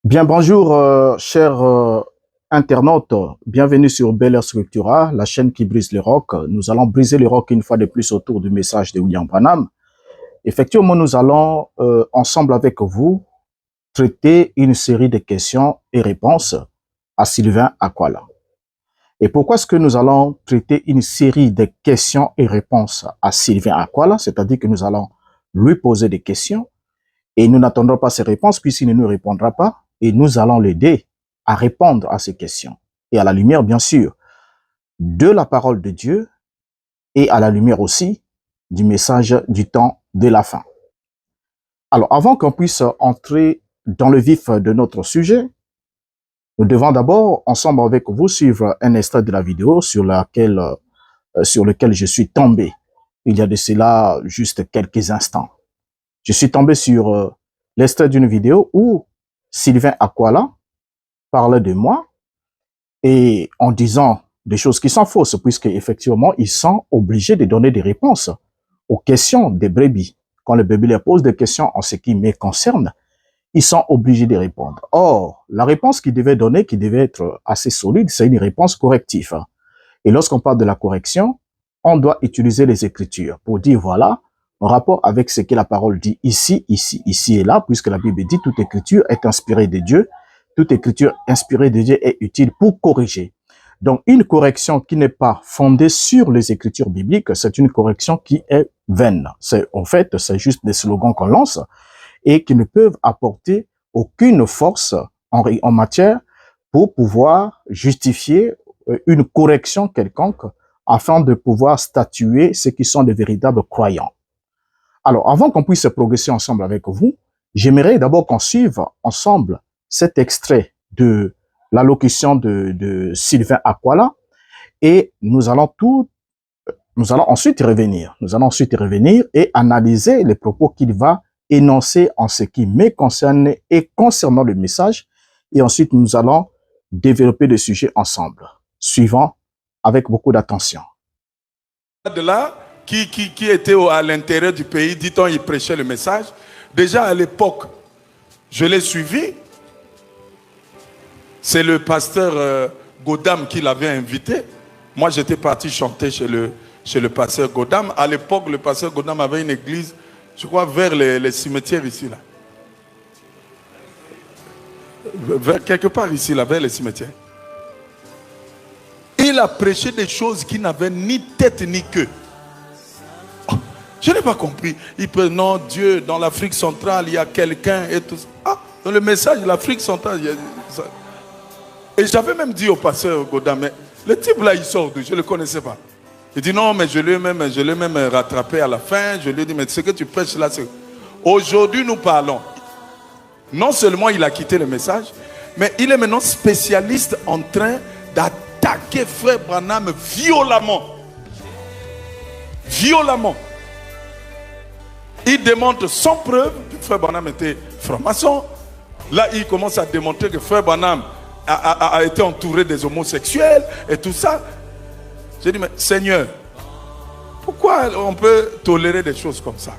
Bien, bonjour, chers internautes. Bienvenue sur Bel Air Scriptura, la chaîne qui brise les rocs. Nous allons briser les rocs une fois de plus autour du message de William Branham. Effectivement, nous allons ensemble avec vous traiter une série de questions et réponses à Sylvain Aquala. Et pourquoi est-ce que nous allons traiter une série de questions et réponses à Sylvain Aquala? C'est-à-dire que nous allons lui poser des questions et nous n'attendrons pas ses réponses puisqu'il ne nous répondra pas. Et nous allons l'aider à répondre à ces questions. Et à la lumière, bien sûr, de la parole de Dieu et à la lumière aussi du message du temps de la fin. Alors, avant qu'on puisse entrer dans le vif de notre sujet, nous devons d'abord, ensemble avec vous, suivre un extrait de la vidéo sur lequel je suis tombé il y a de cela juste quelques instants. Je suis tombé sur l'extrait d'une vidéo où Sylvain Aquala parlait de moi et en disant des choses qui sont fausses, puisque effectivement ils sont obligés de donner des réponses aux questions des brebis. Quand le bébé leur pose des questions en ce qui me concerne, ils sont obligés de répondre. Or, la réponse qu'ils devaient donner, qui devait être assez solide, c'est une réponse corrective. Et lorsqu'on parle de la correction, on doit utiliser les Écritures pour dire voilà, en rapport avec ce que la parole dit ici, ici et là, puisque la Bible dit toute écriture est inspirée de Dieu, toute écriture inspirée de Dieu est utile pour corriger. Donc, une correction qui n'est pas fondée sur les Écritures bibliques, c'est une correction qui est vaine. En fait, c'est juste des slogans qu'on lance et qui ne peuvent apporter aucune force en matière pour pouvoir justifier une correction quelconque afin de pouvoir statuer ceux qui sont des véritables croyants. Alors, avant qu'on puisse progresser ensemble avec vous, j'aimerais d'abord qu'on suive ensemble cet extrait de l'allocution de Sylvain Aquala et nous allons ensuite y revenir. Nous allons ensuite y revenir et analyser les propos qu'il va énoncer en ce qui me concerne et concernant le message. Et ensuite, nous allons développer le sujet ensemble, suivant avec beaucoup d'attention. De là, qui était à l'intérieur du pays, dit-on, il prêchait le message. Déjà à l'époque, je l'ai suivi. C'est le pasteur Godam qui l'avait invité. Moi, j'étais parti chanter chez le pasteur Godam. À l'époque, le pasteur Godam avait une église, je crois, vers les cimetières ici, là. Quelque part ici, là, vers les cimetières. Il a prêché des choses qui n'avaient ni tête ni queue. Oh, je n'ai pas compris. Il peut, non, Dieu, dans l'Afrique centrale, il y a quelqu'un et tout ça. Ah, dans le message de l'Afrique centrale, il y a ça. Et j'avais même dit au pasteur Godam, mais le type là, il sort d'où? Je ne le connaissais pas. Il dit non, mais je l'ai même rattrapé à la fin. Je lui ai dit, mais ce que tu prêches là, c'est... Aujourd'hui, nous parlons. Non seulement il a quitté le message, mais il est maintenant spécialiste en train d'attaquer Frère Branham violemment. Violemment. Il démontre sans preuve que Frère Branham était franc-maçon. Là, il commence à démontrer que Frère Branham a été entouré des homosexuels et tout ça. J'ai dit, mais Seigneur, pourquoi on peut tolérer des choses comme ça?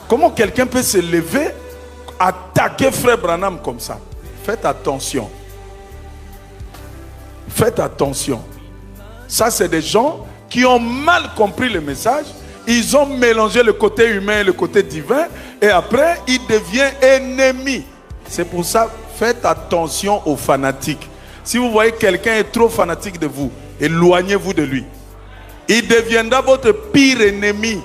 Comment quelqu'un peut se lever, attaquer Frère Branham comme ça? Faites attention. Faites attention. Ça, c'est des gens qui ont mal compris le message. Ils ont mélangé le côté humain et le côté divin. Et après, ils deviennent ennemis. C'est pour ça, faites attention aux fanatiques. Si vous voyez quelqu'un est trop fanatique de vous, éloignez-vous de lui. Il deviendra votre pire ennemi.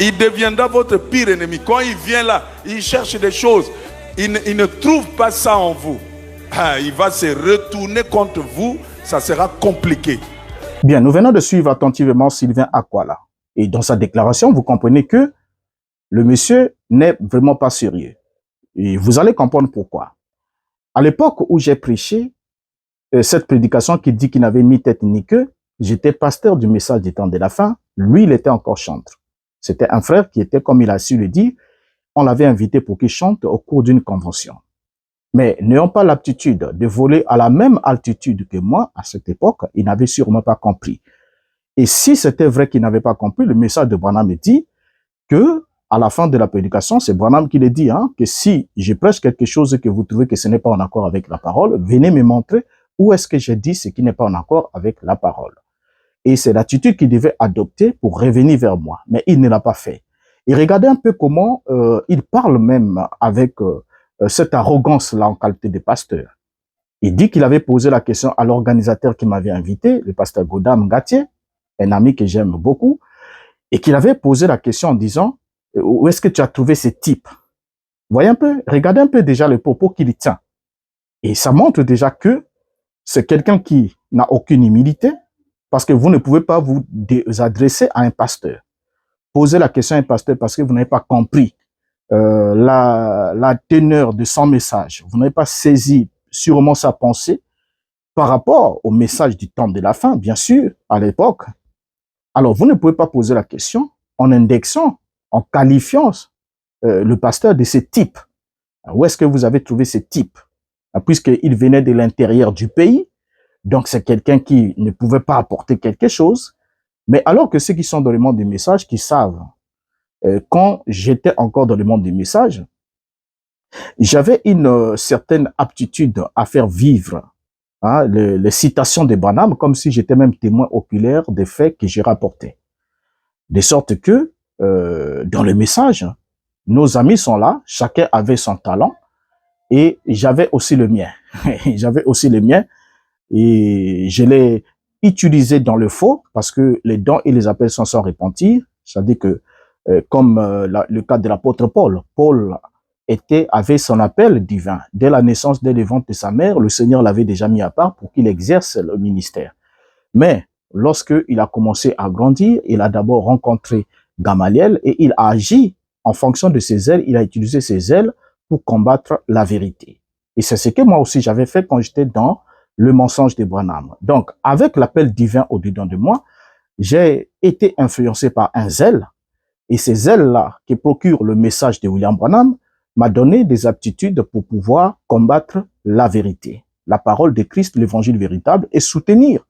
Il deviendra votre pire ennemi. Quand il vient là, il cherche des choses. Il ne trouve pas ça en vous. Ah, il va se retourner contre vous. Ça sera compliqué. Bien, nous venons de suivre attentivement Sylvain Aquala. Et dans sa déclaration, vous comprenez que le monsieur n'est vraiment pas sérieux. Et vous allez comprendre pourquoi. À l'époque où j'ai prêché cette prédication qui dit qu'il n'avait ni tête ni queue, j'étais pasteur du message du temps de la fin. Lui, il était encore chantre. C'était un frère qui était, comme il a su le dire, on l'avait invité pour qu'il chante au cours d'une convention. Mais n'ayant pas l'aptitude de voler à la même altitude que moi, à cette époque, il n'avait sûrement pas compris. Et si c'était vrai qu'il n'avait pas compris, le message de Branham dit que à la fin de la prédication, c'est Branham qui le dit, hein, que si je prêche quelque chose et que vous trouvez que ce n'est pas en accord avec la parole, venez me montrer où est-ce que j'ai dit ce qui n'est pas en accord avec la parole. Et c'est l'attitude qu'il devait adopter pour revenir vers moi. Mais il ne l'a pas fait. Et regardez un peu comment il parle même avec cette arrogance-là en qualité de pasteur. Il dit qu'il avait posé la question à l'organisateur qui m'avait invité, le pasteur Godam Gatier, un ami que j'aime beaucoup, et qu'il avait posé la question en disant « Où est-ce que tu as trouvé ce type ?» Voyez un peu, regardez un peu déjà le propos qu'il tient. Et ça montre déjà que c'est quelqu'un qui n'a aucune humilité, parce que vous ne pouvez pas vous adresser à un pasteur. Posez la question à un pasteur parce que vous n'avez pas compris la teneur de son message. Vous n'avez pas saisi sûrement sa pensée par rapport au message du temps de la fin, bien sûr, à l'époque. Alors, vous ne pouvez pas poser la question en indexant, en qualifiant le pasteur de ce type. Où est-ce que vous avez trouvé ce type? Puisqu'il venait de l'intérieur du pays, donc c'est quelqu'un qui ne pouvait pas apporter quelque chose. Mais alors que ceux qui sont dans le monde du message, qui savent, quand j'étais encore dans le monde du message, j'avais une certaine aptitude à faire vivre les citations de Branham comme si j'étais même témoin oculaire des faits que j'ai rapportés. De sorte que, dans le message, nos amis sont là, chacun avait son talent, et j'avais aussi le mien. J'avais aussi le mien, et je l'ai utilisé dans le faux, parce que les dons et les appels sont sans repentir. C'est-à-dire que, comme le cas de l'apôtre Paul, Paul avait son appel divin. Dès la naissance, dès le ventre de sa mère, le Seigneur l'avait déjà mis à part pour qu'il exerce le ministère. Mais lorsqu'il a commencé à grandir, il a d'abord rencontré Gamaliel et il a agi en fonction de ses ailes, il a utilisé ses ailes pour combattre la vérité. Et c'est ce que moi aussi j'avais fait quand j'étais dans le mensonge de Branham. Donc, avec l'appel divin au-dedans de moi, j'ai été influencé par un zèle, et ces zèles-là qui procurent le message de William Branham m'a donné des aptitudes pour pouvoir combattre la vérité, la parole de Christ, l'évangile véritable, et soutenir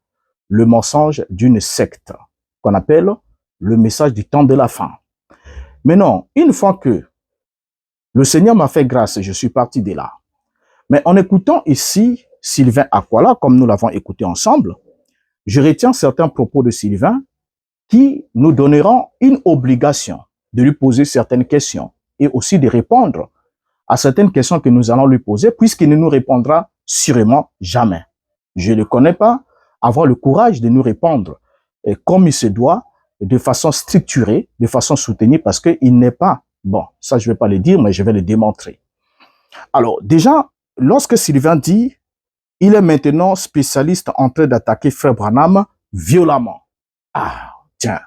le mensonge d'une secte qu'on appelle le message du temps de la fin. Mais non, une fois que le Seigneur m'a fait grâce, je suis parti de là. Mais en écoutant ici Sylvain Aquala, comme nous l'avons écouté ensemble, je retiens certains propos de Sylvain qui nous donneront une obligation de lui poser certaines questions et aussi de répondre à certaines questions que nous allons lui poser, puisqu'il ne nous répondra sûrement jamais. Je ne le connais pas, avoir le courage de nous répondre comme il se doit, de façon structurée, de façon soutenue, parce qu'il n'est pas, bon, ça je ne vais pas le dire, mais je vais le démontrer. Alors, déjà, lorsque Sylvain dit, il est maintenant spécialiste en train d'attaquer Frère Branham violemment. Ah, tiens,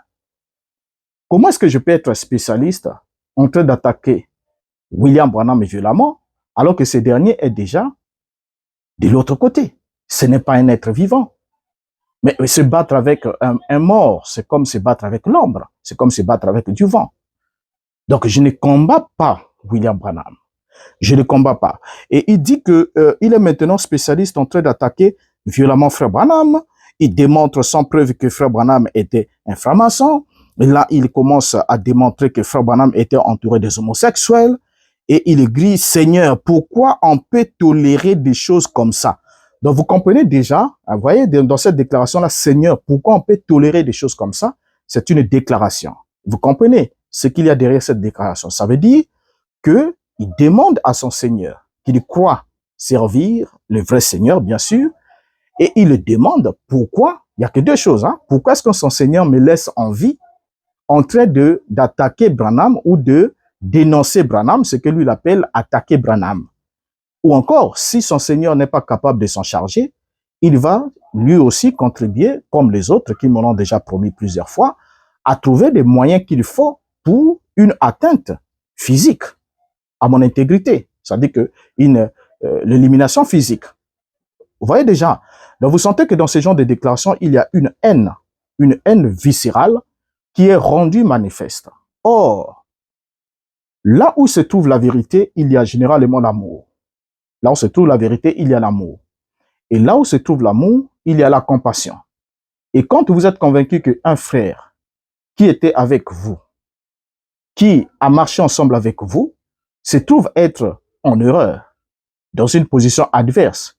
comment est-ce que je peux être spécialiste en train d'attaquer William Branham violemment, alors que ce dernier est déjà de l'autre côté? Ce n'est pas un être vivant. Mais se battre avec un mort, c'est comme se battre avec l'ombre, c'est comme se battre avec du vent. Donc, je ne combats pas William Branham. Je ne combats pas. Et il dit que il est maintenant spécialiste en train d'attaquer violemment Frère Branham. Il démontre sans preuve que Frère Branham était un franc-maçon. Et là, il commence à démontrer que Frère Branham était entouré des homosexuels. Et il grille, Seigneur, pourquoi on peut tolérer des choses comme ça? Donc, vous comprenez déjà, vous voyez, dans cette déclaration-là, Seigneur, pourquoi on peut tolérer des choses comme ça? C'est une déclaration. Vous comprenez ce qu'il y a derrière cette déclaration? Ça veut dire que il demande à son Seigneur, qu'il croit servir le vrai Seigneur, bien sûr, et il le demande pourquoi. Il n'y a que deux choses. Hein. Pourquoi est-ce que son Seigneur me laisse en vie en train d'attaquer Branham ou de dénoncer Branham, ce que lui appelle attaquer Branham? Ou encore, si son Seigneur n'est pas capable de s'en charger, il va lui aussi contribuer, comme les autres qui m'en ont déjà promis plusieurs fois, à trouver des moyens qu'il faut pour une atteinte physique à mon intégrité, c'est-à-dire que l'élimination physique. Vous voyez déjà, donc vous sentez que dans ce genre de déclaration, il y a une haine viscérale qui est rendue manifeste. Or, là où se trouve la vérité, il y a généralement l'amour. Là où se trouve la vérité, il y a l'amour. Et là où se trouve l'amour, il y a la compassion. Et quand vous êtes convaincu qu'un frère qui était avec vous, qui a marché ensemble avec vous se trouve être en erreur, dans une position adverse,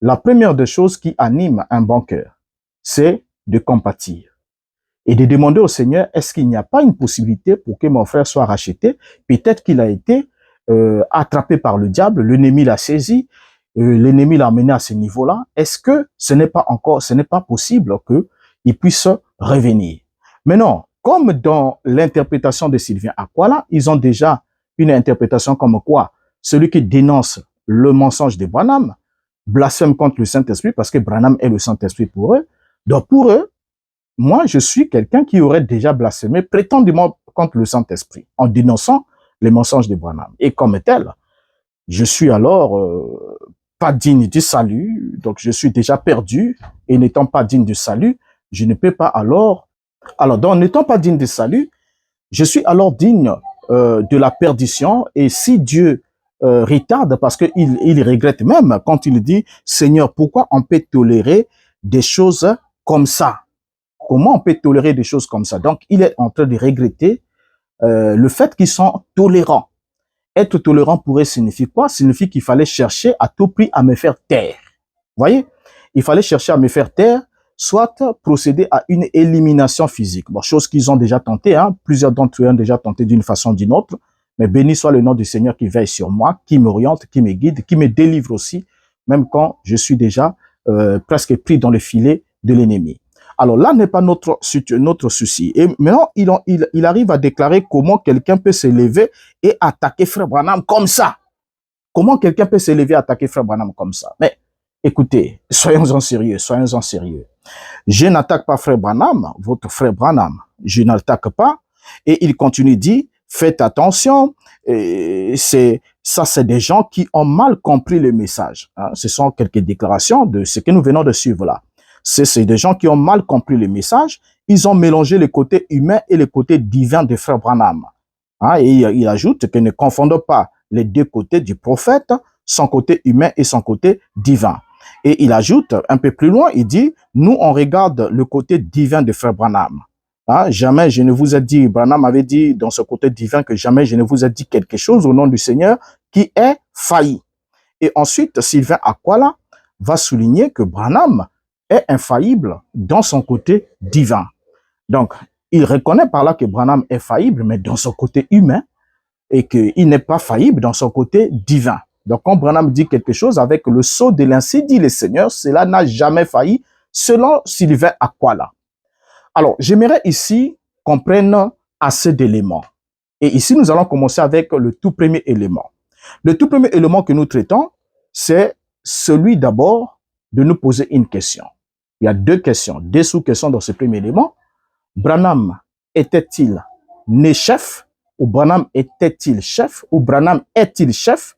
la première des choses qui anime un bon cœur, c'est de compatir et de demander au Seigneur, est-ce qu'il n'y a pas une possibilité pour que mon frère soit racheté? Peut-être qu'il a été attrapé par le diable, l'ennemi l'a saisi, l'ennemi l'a amené à ce niveau-là. Est-ce que ce n'est pas possible qu'il puisse revenir? Mais non, comme dans l'interprétation de Sylvain Aquala, ils ont déjà une interprétation comme quoi celui qui dénonce le mensonge de Branham blasphème contre le Saint-Esprit parce que Branham est le Saint-Esprit pour eux. Donc pour eux, moi, je suis quelqu'un qui aurait déjà blasphémé prétendument contre le Saint-Esprit en dénonçant les mensonges de Branham. Et comme tel, je suis alors pas digne du salut, donc je suis déjà perdu, et n'étant pas digne du salut, je ne peux pas alors donc n'étant pas digne du salut, je suis alors digne de la perdition, et si Dieu retarde, parce qu'il regrette même quand il dit, Seigneur, pourquoi on peut tolérer des choses comme ça? Comment on peut tolérer des choses comme ça? Donc, il est en train de regretter le fait qu'ils sont tolérants. Être tolérant pourrait signifier quoi? Signifie qu'il fallait chercher à tout prix à me faire taire. Vous voyez? Il fallait chercher à me faire taire, soit procéder à une élimination physique. Bon, chose qu'ils ont déjà tenté, hein. Plusieurs d'entre eux ont déjà tenté d'une façon ou d'une autre. Mais béni soit le nom du Seigneur qui veille sur moi, qui m'oriente, qui me guide, qui me délivre aussi, même quand je suis déjà presque pris dans le filet de l'ennemi. Alors là n'est pas notre souci. Et maintenant, il arrive à déclarer comment quelqu'un peut se lever et attaquer Frère Branham comme ça. Comment quelqu'un peut se lever et attaquer Frère Branham comme ça? Mais écoutez, soyons-en sérieux, soyons-en sérieux. Je n'attaque pas Frère Branham, votre Frère Branham. Je n'attaque pas. Et il continue, dit, faites attention. C'est des gens qui ont mal compris le message. Hein. Ce sont quelques déclarations de ce que nous venons de suivre là. C'est des gens qui ont mal compris le message. Ils ont mélangé le côté humain et le côté divin de Frère Branham. Hein, et il ajoute que ne confondons pas les deux côtés du prophète, son côté humain et son côté divin. Et il ajoute un peu plus loin, il dit, nous on regarde le côté divin de Frère Branham. Hein, jamais je ne vous ai dit, Branham avait dit dans ce côté divin que jamais je ne vous ai dit quelque chose au nom du Seigneur qui est failli. Et ensuite, Sylvain Aquala va souligner que Branham est infaillible dans son côté divin. Donc, il reconnaît par là que Branham est faillible, mais dans son côté humain, et qu'il n'est pas faillible dans son côté divin. Donc, quand Branham dit quelque chose avec le sceau de l'ainsi dit le Seigneur, cela n'a jamais failli, selon Sylvain Aquala. Alors, j'aimerais ici qu'on prenne assez d'éléments. Et ici, nous allons commencer avec le tout premier élément. Le tout premier élément que nous traitons, c'est celui d'abord de nous poser une question. Il y a deux questions, deux sous-questions dans ce premier élément. Branham était-il né chef? Ou Branham était-il chef? Ou Branham est-il chef?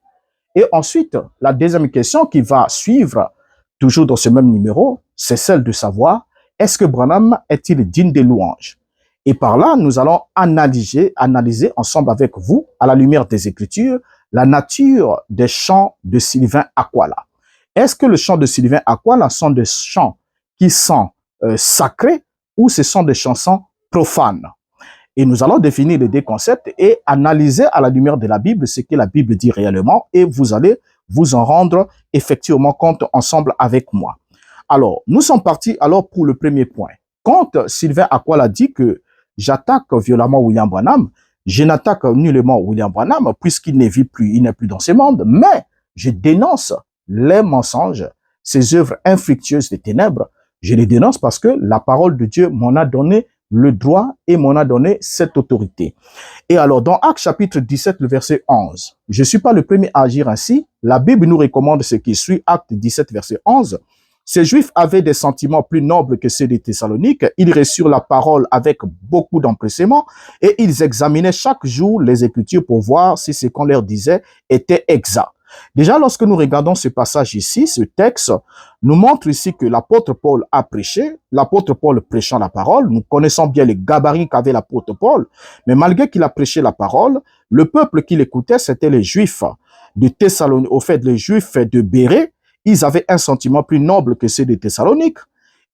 Et ensuite, la deuxième question qui va suivre, toujours dans ce même numéro, c'est celle de savoir, est-ce que Branham est-il digne des louanges? Et par là, nous allons analyser ensemble avec vous, à la lumière des Écritures, la nature des chants de Sylvain Aquala. Est-ce que les chants de Sylvain Aquala sont des chants qui sont sacrés ou ce sont des chansons profanes? Et nous allons définir les deux concepts et analyser à la lumière de la Bible ce que la Bible dit réellement et vous allez vous en rendre effectivement compte ensemble avec moi. Alors, nous sommes partis alors pour le premier point. Quand Sylvain Aquala dit que j'attaque violemment William Branham, je n'attaque nullement William Branham puisqu'il ne vit plus, il n'est plus dans ce monde, mais je dénonce les mensonges, ces œuvres infructueuses des ténèbres. Je les dénonce parce que la parole de Dieu m'en a donné le droit et m'en a donné cette autorité. Et alors, dans Actes chapitre 17, le verset 11, je ne suis pas le premier à agir ainsi. La Bible nous recommande ce qui suit, Actes 17, verset 11. Ces Juifs avaient des sentiments plus nobles que ceux des Thessaloniques. Ils reçurent la parole avec beaucoup d'empressement et ils examinaient chaque jour les Écritures pour voir si ce qu'on leur disait était exact. Déjà, lorsque nous regardons ce passage ici, ce texte nous montre ici que l'apôtre Paul a prêché, l'apôtre Paul prêchant la parole, nous connaissons bien les gabarits qu'avait l'apôtre Paul, mais malgré qu'il a prêché la parole, le peuple qui l'écoutait, c'était les Juifs de Thessalonique, au fait, les Juifs de Bérée, ils avaient un sentiment plus noble que ceux de Thessalonique,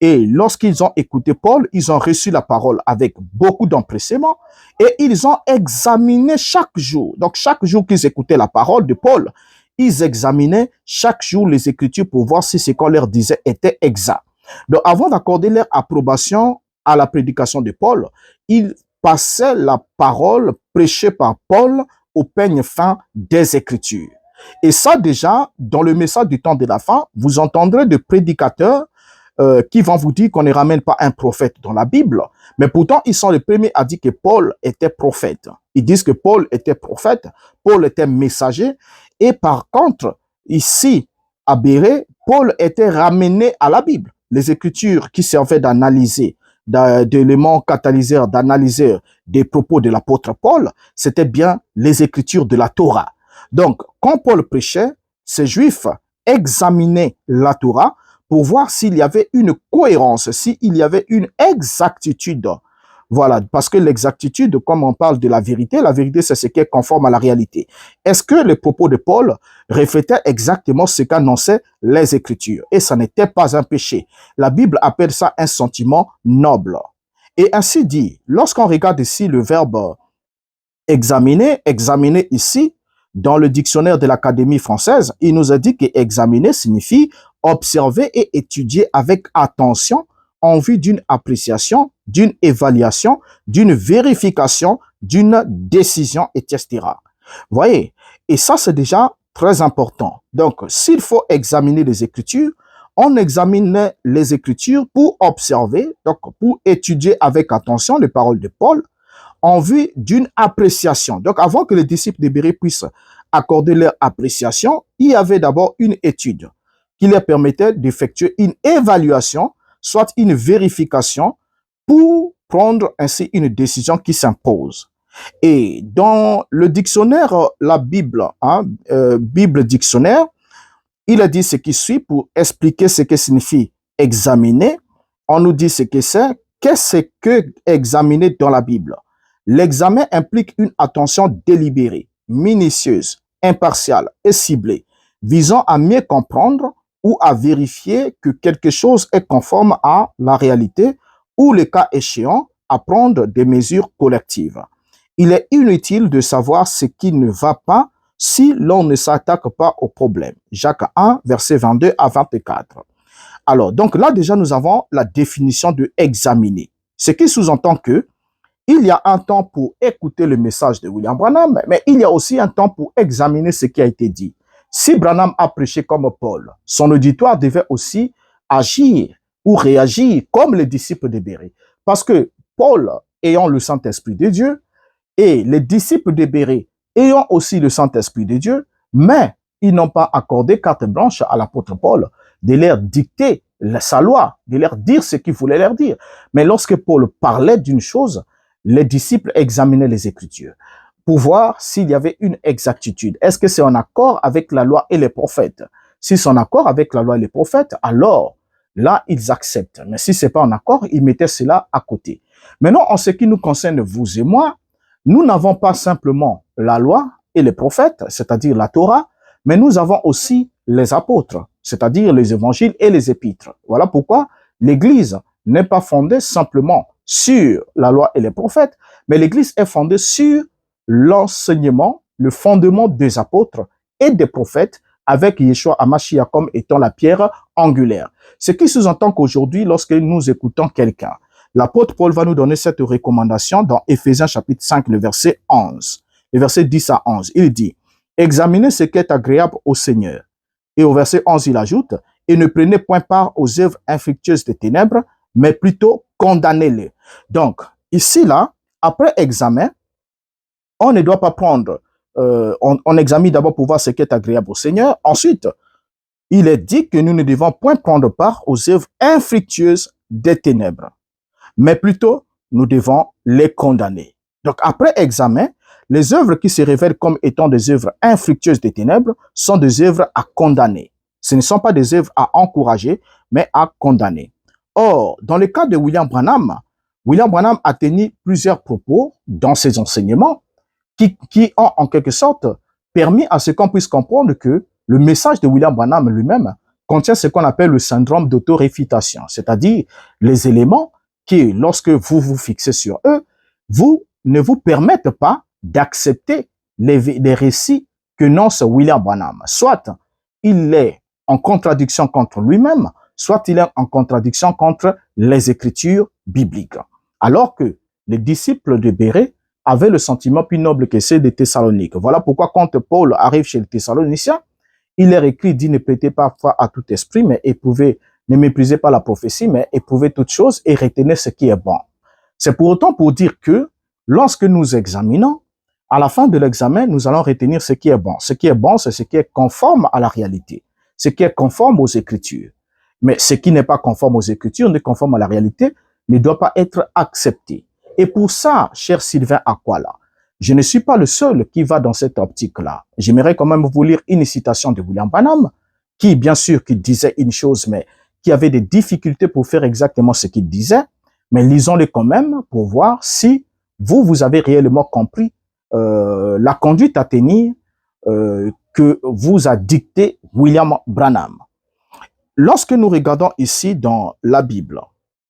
Et lorsqu'ils ont écouté Paul, ils ont reçu la parole avec beaucoup d'empressement et ils ont examiné chaque jour. Donc, chaque jour qu'ils écoutaient la parole de Paul, ils examinaient chaque jour les Écritures pour voir si ce qu'on leur disait était exact. Donc, avant d'accorder leur approbation à la prédication de Paul, ils passaient la parole prêchée par Paul au peigne fin des Écritures. Et ça, déjà, dans le message du temps de la fin, vous entendrez des prédicateurs qui vont vous dire qu'on ne ramène pas un prophète dans la Bible, mais pourtant, ils sont les premiers à dire que Paul était prophète. Ils disent que Paul était prophète, Paul était messager, et par contre, ici, à Béret, Paul était ramené à la Bible. Les Écritures qui servaient d'analyser, d'éléments catalyseurs, d'analyseurs des propos de l'apôtre Paul, c'était bien les Écritures de la Torah. Donc, quand Paul prêchait, ces Juifs examinaient la Torah pour voir s'il y avait une cohérence, s'il y avait une exactitude. Voilà, parce que l'exactitude, comme on parle de la vérité c'est ce qui est conforme à la réalité. Est-ce que les propos de Paul reflétaient exactement ce qu'annonçaient les Écritures? Et ça n'était pas un péché. La Bible appelle ça un sentiment noble. Et ainsi dit, lorsqu'on regarde ici le verbe examiner, examiner ici, dans le dictionnaire de l'Académie française, il nous a dit que examiner signifie observer et étudier avec attention en vue d'une appréciation, d'une évaluation, d'une vérification, d'une décision, etc. Voyez, et ça c'est déjà très important. Donc, s'il faut examiner les Écritures, on examine les Écritures pour observer, donc pour étudier avec attention les paroles de Paul, en vue d'une appréciation. Donc, avant que les disciples de Béret puissent accorder leur appréciation, il y avait d'abord une étude qui leur permettait d'effectuer une évaluation, soit une vérification, pour prendre ainsi une décision qui s'impose. Et dans le dictionnaire, la Bible, Bible dictionnaire, il a dit ce qui suit pour expliquer ce que signifie examiner. On nous dit ce que c'est. Qu'est-ce que examiner dans la Bible? L'examen implique une attention délibérée, minutieuse, impartiale et ciblée, visant à mieux comprendre ou à vérifier que quelque chose est conforme à la réalité ou, le cas échéant, à prendre des mesures collectives. Il est inutile de savoir ce qui ne va pas si l'on ne s'attaque pas au problème. Jacques 1, versets 22 à 24. Alors, donc là déjà, nous avons la définition de examiner. Ce qui sous-entend que il y a un temps pour écouter le message de William Branham, mais il y a aussi un temps pour examiner ce qui a été dit. Si Branham a prêché comme Paul, son auditoire devait aussi agir ou réagir comme les disciples de Béret. Parce que Paul ayant le Saint-Esprit de Dieu et les disciples de Béret ayant aussi le Saint-Esprit de Dieu, mais ils n'ont pas accordé carte blanche à l'apôtre Paul de leur dicter sa loi, de leur dire ce qu'il voulait leur dire. Mais lorsque Paul parlait d'une chose, les disciples examinaient les Écritures pour voir s'il y avait une exactitude. Est-ce que c'est en accord avec la loi et les prophètes? Si c'est en accord avec la loi et les prophètes, alors là, ils acceptent. Mais si c'est pas en accord, ils mettaient cela à côté. Maintenant, en ce qui nous concerne, vous et moi, nous n'avons pas simplement la loi et les prophètes, c'est-à-dire la Torah, mais nous avons aussi les apôtres, c'est-à-dire les évangiles et les épîtres. Voilà pourquoi l'Église n'est pas fondée simplement sur la loi et les prophètes, mais l'Église est fondée sur l'enseignement, le fondement des apôtres et des prophètes, avec Yeshua HaMashiach comme étant la pierre angulaire. Ce qui sous-entend qu'aujourd'hui, lorsque nous écoutons quelqu'un, l'apôtre Paul va nous donner cette recommandation dans Éphésiens chapitre 5, le verset 11, le verset 10 à 11. Il dit, « Examinez ce qui est agréable au Seigneur. » Et au verset 11, il ajoute, « Et ne prenez point part aux œuvres infructueuses des ténèbres, mais plutôt condamnez-les. » Donc, ici, là, après examen, on ne doit pas prendre, on examine d'abord pour voir ce qui est agréable au Seigneur. Ensuite, il est dit que nous ne devons point prendre part aux œuvres infructueuses des ténèbres, mais plutôt, nous devons les condamner. Donc, après examen, les œuvres qui se révèlent comme étant des œuvres infructueuses des ténèbres sont des œuvres à condamner. Ce ne sont pas des œuvres à encourager, mais à condamner. Or, dans le cas de William Branham a tenu plusieurs propos dans ses enseignements qui ont en quelque sorte permis à ce qu'on puisse comprendre que le message de William Branham lui-même contient ce qu'on appelle le syndrome d'autoréfutation, c'est-à-dire les éléments qui, lorsque vous vous fixez sur eux, vous ne vous permettent pas d'accepter les récits que nonce William Branham. Soit il est en contradiction contre lui-même, soit il est en contradiction contre les écritures bibliques. Alors que les disciples de Bérée avaient le sentiment plus noble que ceux des Thessaloniques. Voilà pourquoi quand Paul arrive chez les Thessaloniciens, il leur écrit, dit, ne prêtez pas foi à tout esprit, mais éprouvez, ne méprisez pas la prophétie, mais éprouvez toutes choses et retenez ce qui est bon. C'est pour autant pour dire que lorsque nous examinons, à la fin de l'examen, nous allons retenir ce qui est bon. Ce qui est bon, c'est ce qui est conforme à la réalité, ce qui est conforme aux Écritures. Mais ce qui n'est pas conforme aux Écritures, ni conforme à la réalité, ne doit pas être accepté. Et pour ça, cher Sylvain Aquala, je ne suis pas le seul qui va dans cette optique-là. J'aimerais quand même vous lire une citation de William Branham, qui, bien sûr, qui disait une chose, mais qui avait des difficultés pour faire exactement ce qu'il disait. Mais lisons-le quand même pour voir si vous avez réellement compris la conduite à tenir que vous a dicté William Branham. Lorsque nous regardons ici dans la Bible,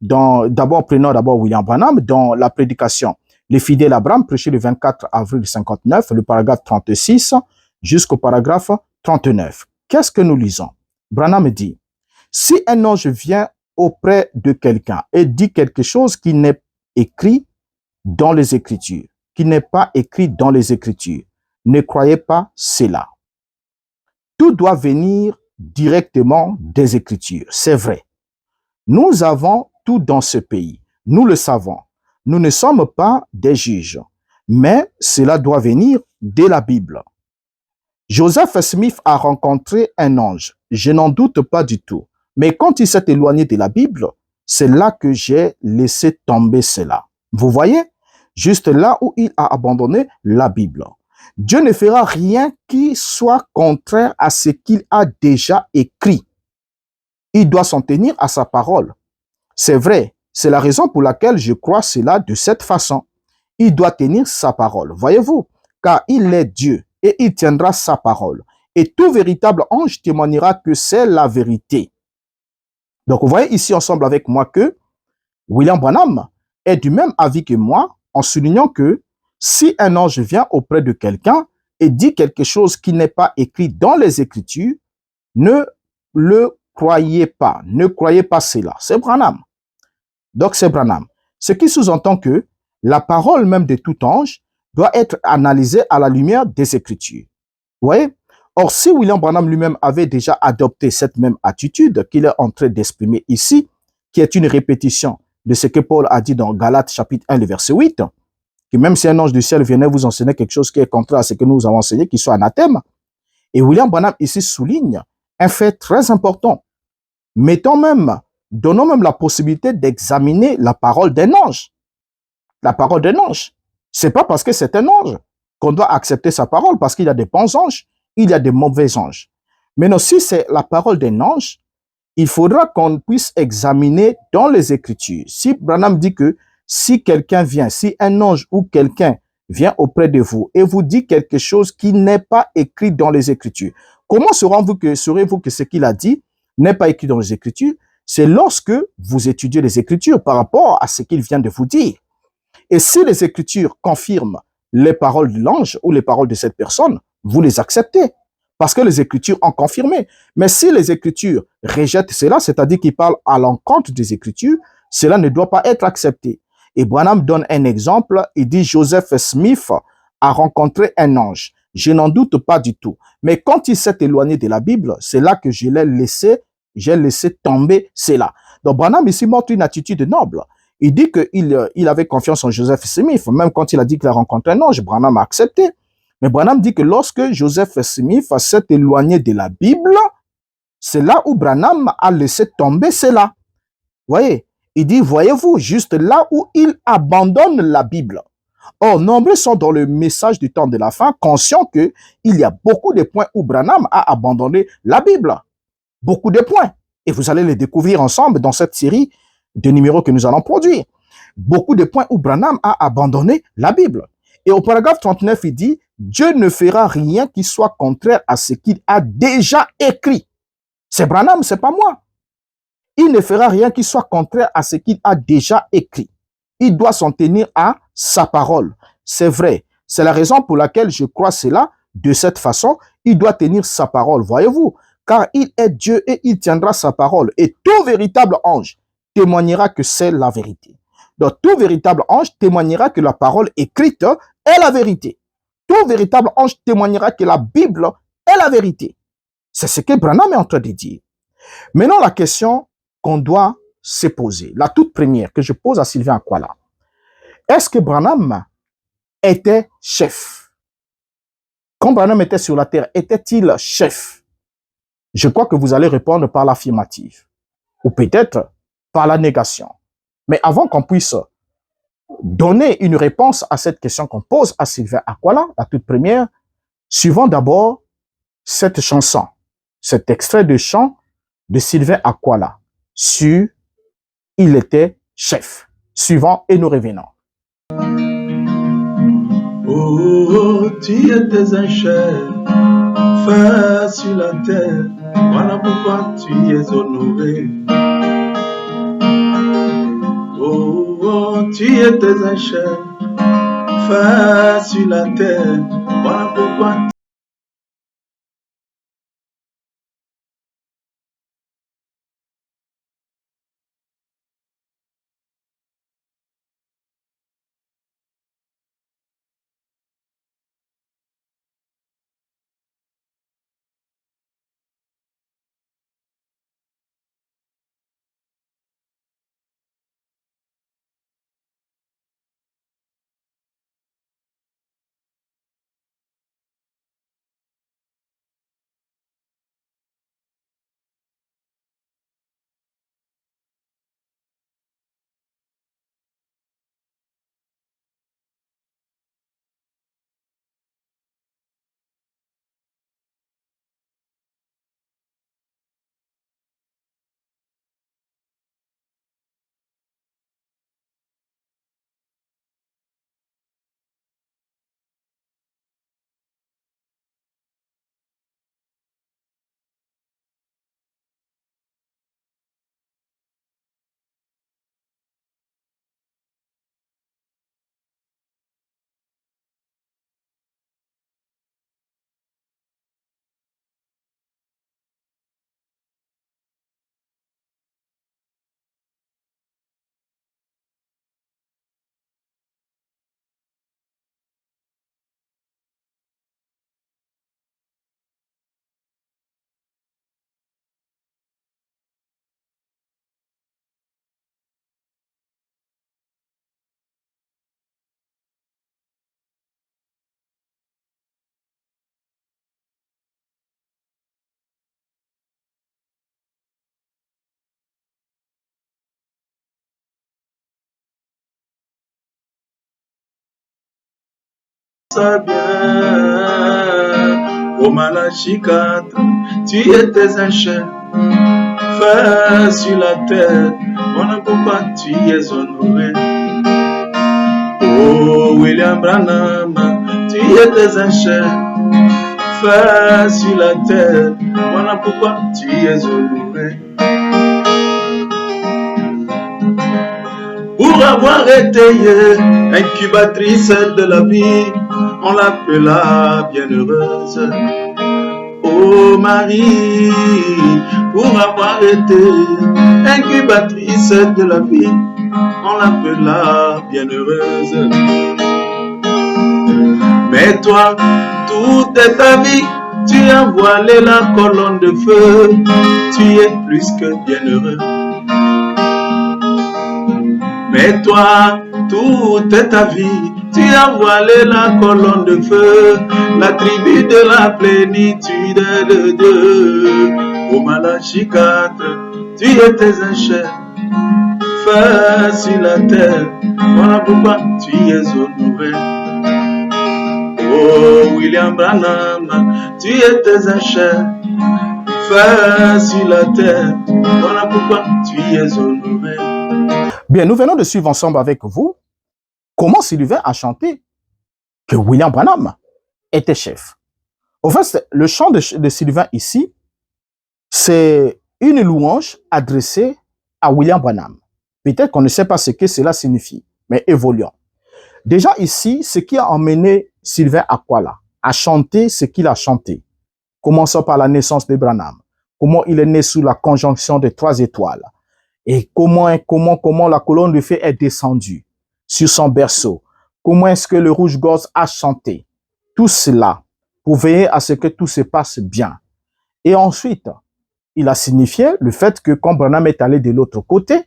prenons d'abord William Branham dans la prédication. Les fidèles Abraham, prêché le 24 avril 59, le paragraphe 36 jusqu'au paragraphe 39. Qu'est-ce que nous lisons? Branham dit, si un ange vient auprès de quelqu'un et dit quelque chose qui n'est écrit dans les Écritures, qui n'est pas écrit dans les Écritures, ne croyez pas cela. Tout doit venir directement des Écritures, c'est vrai. Nous avons tout dans ce pays, nous le savons. Nous ne sommes pas des juges, mais cela doit venir de la Bible. Joseph Smith a rencontré un ange, je n'en doute pas du tout. Mais quand il s'est éloigné de la Bible, c'est là que j'ai laissé tomber cela. Vous voyez? Juste là où il a abandonné la Bible. Dieu ne fera rien qui soit contraire à ce qu'il a déjà écrit. Il doit s'en tenir à sa parole. C'est vrai, c'est la raison pour laquelle je crois cela de cette façon. Il doit tenir sa parole, voyez-vous, car il est Dieu et il tiendra sa parole. Et tout véritable ange témoignera que c'est la vérité. Donc, vous voyez ici ensemble avec moi que William Branham est du même avis que moi en soulignant que si un ange vient auprès de quelqu'un et dit quelque chose qui n'est pas écrit dans les Écritures, ne le croyez pas. Ne croyez pas cela. C'est Branham. Donc, c'est Branham. Ce qui sous-entend que la parole même de tout ange doit être analysée à la lumière des Écritures. Vous voyez? Or, si William Branham lui-même avait déjà adopté cette même attitude qu'il est en train d'exprimer ici, qui est une répétition de ce que Paul a dit dans Galates chapitre 1, le verset 8, que même si un ange du ciel venait vous enseigner quelque chose qui est contraire à ce que nous avons enseigné, qu'il soit anathème, et William Branham ici souligne un fait très important. Donnons même la possibilité d'examiner la parole d'un ange. La parole d'un ange. C'est pas parce que c'est un ange qu'on doit accepter sa parole, parce qu'il y a des bons anges, il y a des mauvais anges. Mais non, si c'est la parole d'un ange, il faudra qu'on puisse examiner dans les Écritures. Si Branham dit que si quelqu'un vient, si un ange ou quelqu'un vient auprès de vous et vous dit quelque chose qui n'est pas écrit dans les Écritures, comment saurez-vous que ce qu'il a dit n'est pas écrit dans les Écritures? C'est lorsque vous étudiez les Écritures par rapport à ce qu'il vient de vous dire. Et si les Écritures confirment les paroles de l'ange ou les paroles de cette personne, vous les acceptez parce que les Écritures ont confirmé. Mais si les Écritures rejettent cela, c'est-à-dire qu'ils parlent à l'encontre des Écritures, cela ne doit pas être accepté. Et Branham donne un exemple, il dit Joseph Smith a rencontré un ange. Je n'en doute pas du tout. Mais quand il s'est éloigné de la Bible, c'est là que j'ai laissé tomber cela. Donc Branham ici montre une attitude noble. Il dit qu'il avait confiance en Joseph Smith, même quand il a dit qu'il a rencontré un ange, Branham a accepté. Mais Branham dit que lorsque Joseph Smith s'est éloigné de la Bible, c'est là où Branham a laissé tomber cela. Voyez, il dit, voyez-vous, juste là où il abandonne la Bible. Or, nombreux sont dans le message du temps de la fin, conscients qu'il y a beaucoup de points où Branham a abandonné la Bible. Beaucoup de points. Et vous allez les découvrir ensemble dans cette série de numéros que nous allons produire. Beaucoup de points où Branham a abandonné la Bible. Et au paragraphe 39, il dit, Dieu ne fera rien qui soit contraire à ce qu'il a déjà écrit. C'est Branham, c'est pas moi. Il ne fera rien qui soit contraire à ce qu'il a déjà écrit. Il doit s'en tenir à sa parole. C'est vrai. C'est la raison pour laquelle je crois cela de cette façon. Il doit tenir sa parole, voyez-vous. Car il est Dieu et il tiendra sa parole. Et tout véritable ange témoignera que c'est la vérité. Donc, tout véritable ange témoignera que la parole écrite est la vérité. Tout véritable ange témoignera que la Bible est la vérité. C'est ce que Branham est en train de dire. Maintenant, la question qu'on doit se poser, la toute première que je pose à Sylvain Akwala, est-ce que Branham était chef? Quand Branham était sur la terre, était-il chef? Je crois que vous allez répondre par l'affirmative, ou peut-être par la négation. Mais avant qu'on puisse donner une réponse à cette question qu'on pose à Sylvain Akwala, la toute première, suivons d'abord cette chanson, cet extrait de chant de Sylvain Akwala sur « Il était chef ». Suivant et nous revenons. Oh, tu étais un chef, fait sur la terre, voilà pourquoi tu es honoré. Oh, tu étais un chef, fait sur la terre, voilà pourquoi ça bien. Au Malachi 4, tu étais un chef, fait sur la terre, voilà pourquoi tu es honoré. Oh, William Branham, tu étais un chef, fait sur la terre, voilà pourquoi tu es honoré. Pour avoir été incubatrice de la vie, on l'appela bienheureuse. Oh Marie, pour avoir été incubatrice de la vie, on l'appela bienheureuse. Mais toi, toute ta vie, tu as voilé la colonne de feu, tu es plus que bienheureux. Mais toi, toute ta vie, tu as voilé la colonne de feu, la tribu de la plénitude de Dieu. Au Malachi 4, tu étais un chef, fait sur la terre, voilà pourquoi tu es honoré. Oh, William Branham, tu étais un chef, fait sur la terre, voilà pourquoi tu es honoré. Bien, nous venons de suivre ensemble avec vous comment Sylvain a chanté que William Branham était chef. Au fait, le chant de Sylvain ici C'est une louange adressée à William Branham. Peut-être qu'on ne sait pas ce que cela signifie, mais évoluons. Déjà ici, ce qui a emmené Sylvain Akwala à chanter ce qu'il a chanté, commençant par la naissance de Branham, comment il est né sous la conjonction des 3 étoiles, et comment la colonne de feu est descendue sur son berceau, comment est-ce que le rouge-gorge a chanté, tout cela pour veiller à ce que tout se passe bien. Et ensuite, il a signifié le fait que quand Branham est allé de l'autre côté,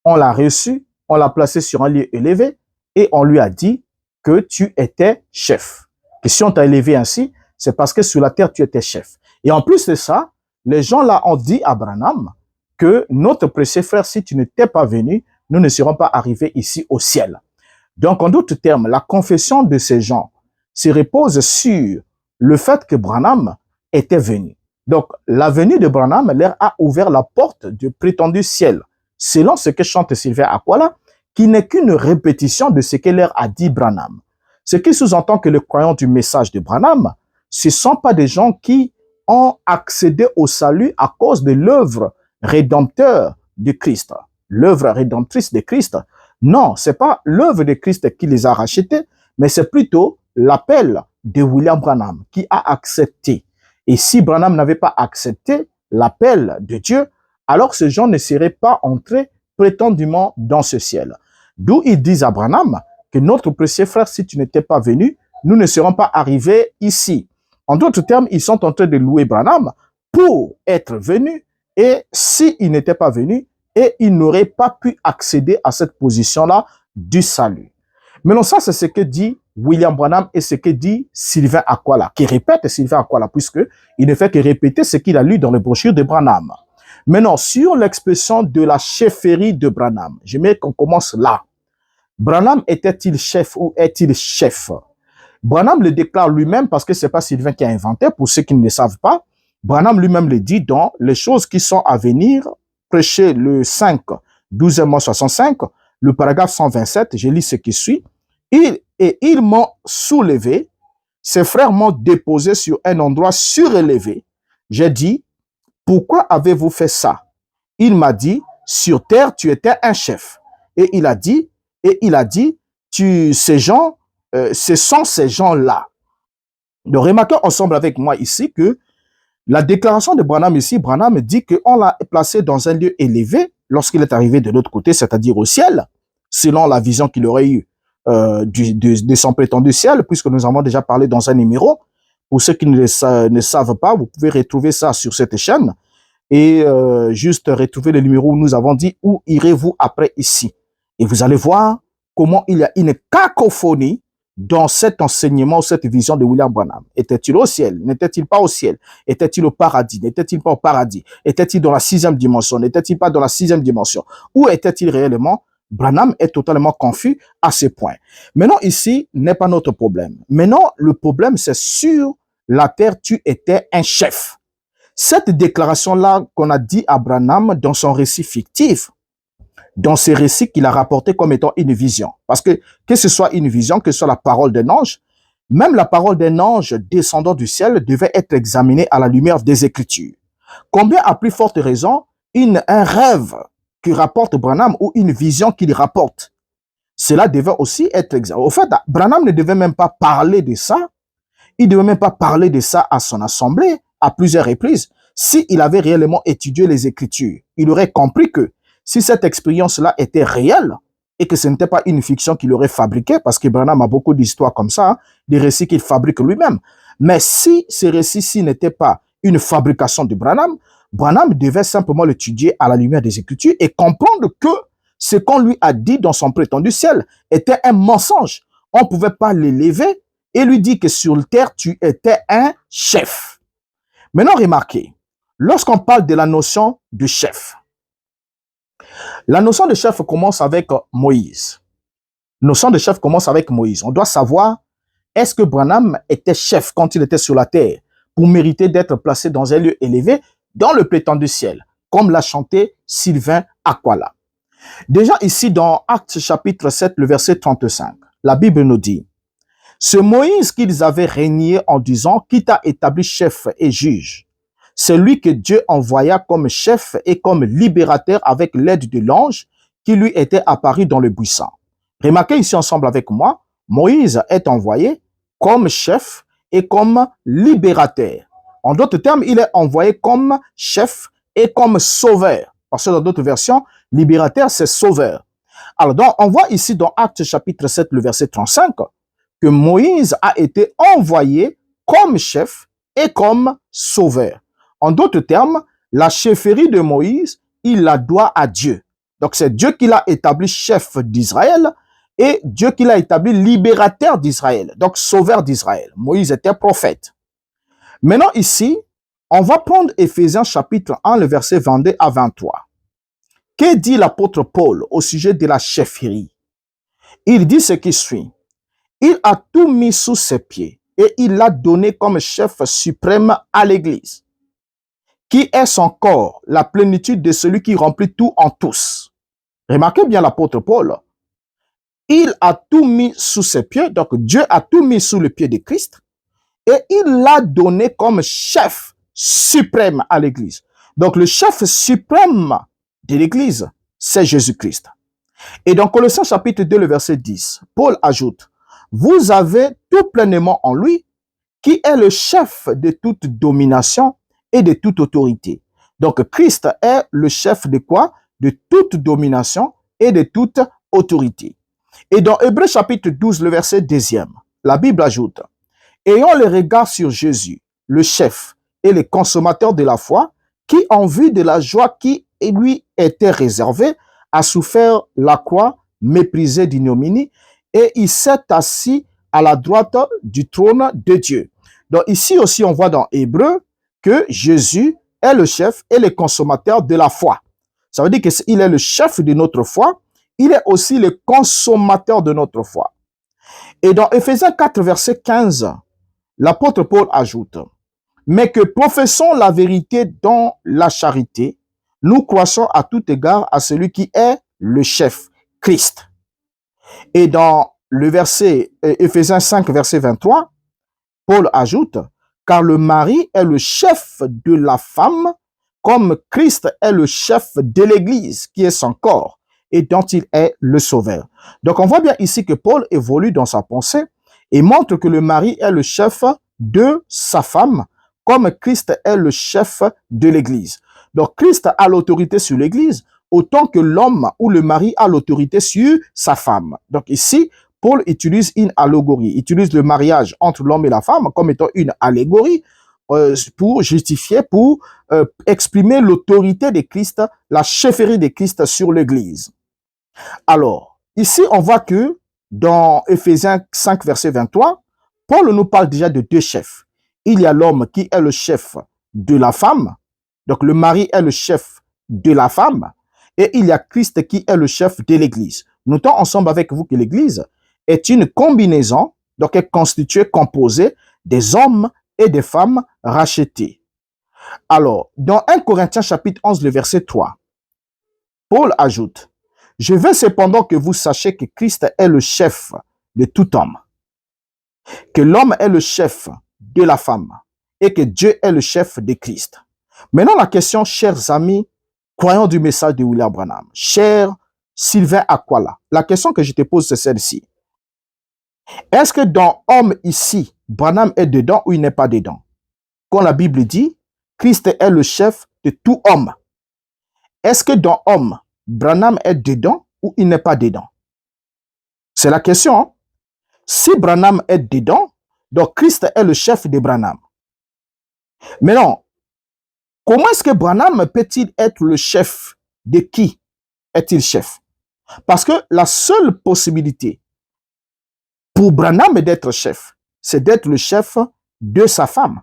on l'a reçu, on l'a placé sur un lieu élevé et on lui a dit que tu étais chef. Que si on t'a élevé ainsi, c'est parce que sur la terre, tu étais chef. Et en plus de ça, les gens là ont dit à Branham que notre précieux frère, si tu n'étais pas venu, nous ne serons pas arrivés ici au ciel. Donc, en d'autres termes, la confession de ces gens se repose sur le fait que Branham était venu. Donc, la venue de Branham leur a ouvert la porte du prétendu ciel, selon ce que chante Sylvain Akwala, qui n'est qu'une répétition de ce que leur a dit Branham. Ce qui sous-entend que les croyants du message de Branham, ce ne sont pas des gens qui ont accédé au salut à cause de l'œuvre rédempteur de Christ, l'œuvre rédemptrice de Christ. Non, c'est pas l'œuvre de Christ qui les a rachetés, mais c'est plutôt l'appel de William Branham qui a accepté. Et si Branham n'avait pas accepté l'appel de Dieu, alors ces gens ne seraient pas entrés prétendument dans ce ciel. D'où ils disent à Branham que notre précieux frère, si tu n'étais pas venu, nous ne serons pas arrivés ici. En d'autres termes, ils sont en train de louer Branham pour être venu, et s'il n'était pas venu, et il n'aurait pas pu accéder à cette position-là du salut. Maintenant, ça, c'est ce que dit William Branham et ce que dit Sylvain Akwala, qui répète Sylvain Akwala, puisqu'il ne fait que répéter ce qu'il a lu dans les brochures de Branham. Maintenant, sur l'expression de la chefferie de Branham, j'aimerais qu'on commence là. Branham était-il chef ou est-il chef? Branham le déclare lui-même parce que c'est pas Sylvain qui a inventé, pour ceux qui ne le savent pas. Branham lui-même le dit dans les choses qui sont à venir, prêché le 5, 12e mois 65, le paragraphe 127, je lis ce qui suit. Ils m'ont soulevé, ses frères m'ont déposé sur un endroit surélevé. J'ai dit, pourquoi avez-vous fait ça? Il m'a dit, sur terre, tu étais un chef. Et il a dit, ces gens, ce sont ces gens-là. Donc, remarquez ensemble avec moi ici que la déclaration de Branham ici, Branham dit qu'on l'a placé dans un lieu élevé lorsqu'il est arrivé de l'autre côté, c'est-à-dire au ciel, selon la vision qu'il aurait eue de son prétendu ciel, puisque nous avons déjà parlé dans un numéro. Pour ceux qui ne savent pas, vous pouvez retrouver ça sur cette chaîne et juste retrouver le numéro où nous avons dit où irez-vous après ici. Et vous allez voir comment il y a une cacophonie dans cet enseignement, cette vision de William Branham. Était-il au ciel? N'était-il pas au ciel? Était-il au paradis? N'était-il pas au paradis? Était-il dans la 6e dimension? N'était-il pas dans la 6e dimension? Où était-il réellement? Branham est totalement confus à ce point. Maintenant, ici, n'est pas notre problème. Maintenant, le problème, c'est sur la terre, tu étais un chef. Cette déclaration-là qu'on a dit à Branham dans son récit fictif, dans ce récit qu'il a rapporté comme étant une vision. Parce que ce soit une vision, que ce soit la parole d'un ange, même la parole d'un ange descendant du ciel devait être examinée à la lumière des Écritures. Combien à plus forte raison, un rêve que rapporte Branham ou une vision qu'il rapporte, cela devait aussi être examiné. Au fait, Branham ne devait même pas parler de ça. Il ne devait même pas parler de ça à son assemblée à plusieurs reprises. S'il avait réellement étudié les Écritures, il aurait compris que si cette expérience-là était réelle et que ce n'était pas une fiction qu'il aurait fabriquée, parce que Branham a beaucoup d'histoires comme ça, hein, des récits qu'il fabrique lui-même. Mais si ces récits-ci n'étaient pas une fabrication de Branham, Branham devait simplement l'étudier à la lumière des Écritures et comprendre que ce qu'on lui a dit dans son prétendu ciel était un mensonge. On ne pouvait pas l'élever et lui dire que sur la terre, tu étais un chef. Maintenant, remarquez, lorsqu'on parle de la notion de chef, la notion de chef commence avec Moïse. La notion de chef commence avec Moïse. On doit savoir, est-ce que Branham était chef quand il était sur la terre pour mériter d'être placé dans un lieu élevé dans le prétendu ciel, comme l'a chanté Sylvain Akwala. Déjà ici dans Actes chapitre 7, le verset 35, la Bible nous dit, « C'est Moïse qu'ils avaient régné en disant, qui t'a établi chef et juge, C'est lui que Dieu envoya comme chef et comme libérateur avec l'aide de l'ange qui lui était apparu dans le buisson. Remarquez ici ensemble avec moi, Moïse est envoyé comme chef et comme libérateur. En d'autres termes, il est envoyé comme chef et comme sauveur. Parce que dans d'autres versions, libérateur, c'est sauveur. Alors, donc, on voit ici dans Actes chapitre 7, le verset 35, que Moïse a été envoyé comme chef et comme sauveur. En d'autres termes, la chefferie de Moïse, il la doit à Dieu. Donc, c'est Dieu qui l'a établi chef d'Israël et Dieu qui l'a établi libérateur d'Israël, donc sauveur d'Israël. Moïse était prophète. Maintenant, ici, on va prendre Éphésiens chapitre 1, le verset 22 à 23. Que dit l'apôtre Paul au sujet de la chefferie? Il dit ce qui suit. Il a tout mis sous ses pieds et il l'a donné comme chef suprême à l'Église, qui est son corps, la plénitude de celui qui remplit tout en tous. Remarquez bien l'apôtre Paul. Il a tout mis sous ses pieds, donc Dieu a tout mis sous le pied de Christ et il l'a donné comme chef suprême à l'Église. Donc le chef suprême de l'Église, c'est Jésus-Christ. Et dans Colossiens chapitre 2, le verset 10, Paul ajoute, « Vous avez tout pleinement en lui, qui est le chef de toute domination et de toute autorité. » Donc Christ est le chef de quoi? De toute domination et de toute autorité. Et dans Hébreux chapitre 12, le verset 2, la Bible ajoute, « Ayons le regard sur Jésus, le chef et le consommateur de la foi, qui en vue de la joie qui lui était réservée, a souffert la croix, méprisé d'ignominie, et il s'est assis à la droite du trône de Dieu. » Donc ici aussi, on voit dans Hébreu que Jésus est le chef et le consommateur de la foi. Ça veut dire qu'il est le chef de notre foi, il est aussi le consommateur de notre foi. Et dans Éphésiens 4, verset 15, l'apôtre Paul ajoute, « Mais que professons la vérité dans la charité, nous croissons à tout égard à celui qui est le chef, Christ. » Et dans le verset Éphésiens 5, verset 23, Paul ajoute, « Car le mari est le chef de la femme, comme Christ est le chef de l'Église, qui est son corps, et dont il est le sauveur. » Donc on voit bien ici que Paul évolue dans sa pensée et montre que le mari est le chef de sa femme, comme Christ est le chef de l'Église. Donc Christ a l'autorité sur l'Église, autant que l'homme ou le mari a l'autorité sur sa femme. Donc ici, Paul utilise une allégorie, il utilise le mariage entre l'homme et la femme comme étant une allégorie pour justifier, pour exprimer l'autorité de Christ, la chefferie de Christ sur l'Église. Alors, ici, on voit que dans Éphésiens 5, verset 23, Paul nous parle déjà de deux chefs. Il y a l'homme qui est le chef de la femme, donc le mari est le chef de la femme, et il y a Christ qui est le chef de l'Église. Notons ensemble avec vous que l'Église est une combinaison, donc est constituée, composée des hommes et des femmes rachetés. Alors, dans 1 Corinthiens chapitre 11, le verset 3, Paul ajoute, « Je veux cependant que vous sachiez que Christ est le chef de tout homme, que l'homme est le chef de la femme et que Dieu est le chef de Christ. » Maintenant, la question, chers amis, croyants du message de William Branham, cher Sylvain Akwala, la question que je te pose, c'est celle-ci. Est-ce que dans homme ici, Branham est dedans ou il n'est pas dedans? Quand la Bible dit, Christ est le chef de tout homme. Est-ce que dans homme, Branham est dedans ou il n'est pas dedans? C'est la question. Hein? Si Branham est dedans, donc Christ est le chef de Branham. Mais non, comment est-ce que Branham peut-il être le chef? De qui est-il chef? Parce que la seule possibilité pour Branham d'être chef, c'est d'être le chef de sa femme.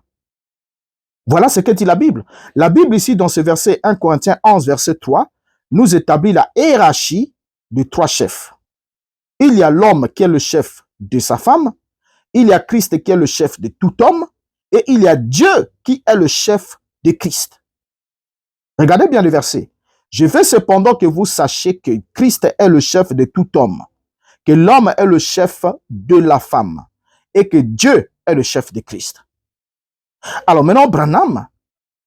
Voilà ce que dit la Bible. La Bible ici, dans ce verset 1 Corinthiens 11, verset 3, nous établit la hiérarchie de trois chefs. Il y a l'homme qui est le chef de sa femme, il y a Christ qui est le chef de tout homme, et il y a Dieu qui est le chef de Christ. Regardez bien le verset. Je veux cependant que vous sachiez que Christ est le chef de tout homme, que l'homme est le chef de la femme, et que Dieu est le chef de Christ. Alors maintenant, Branham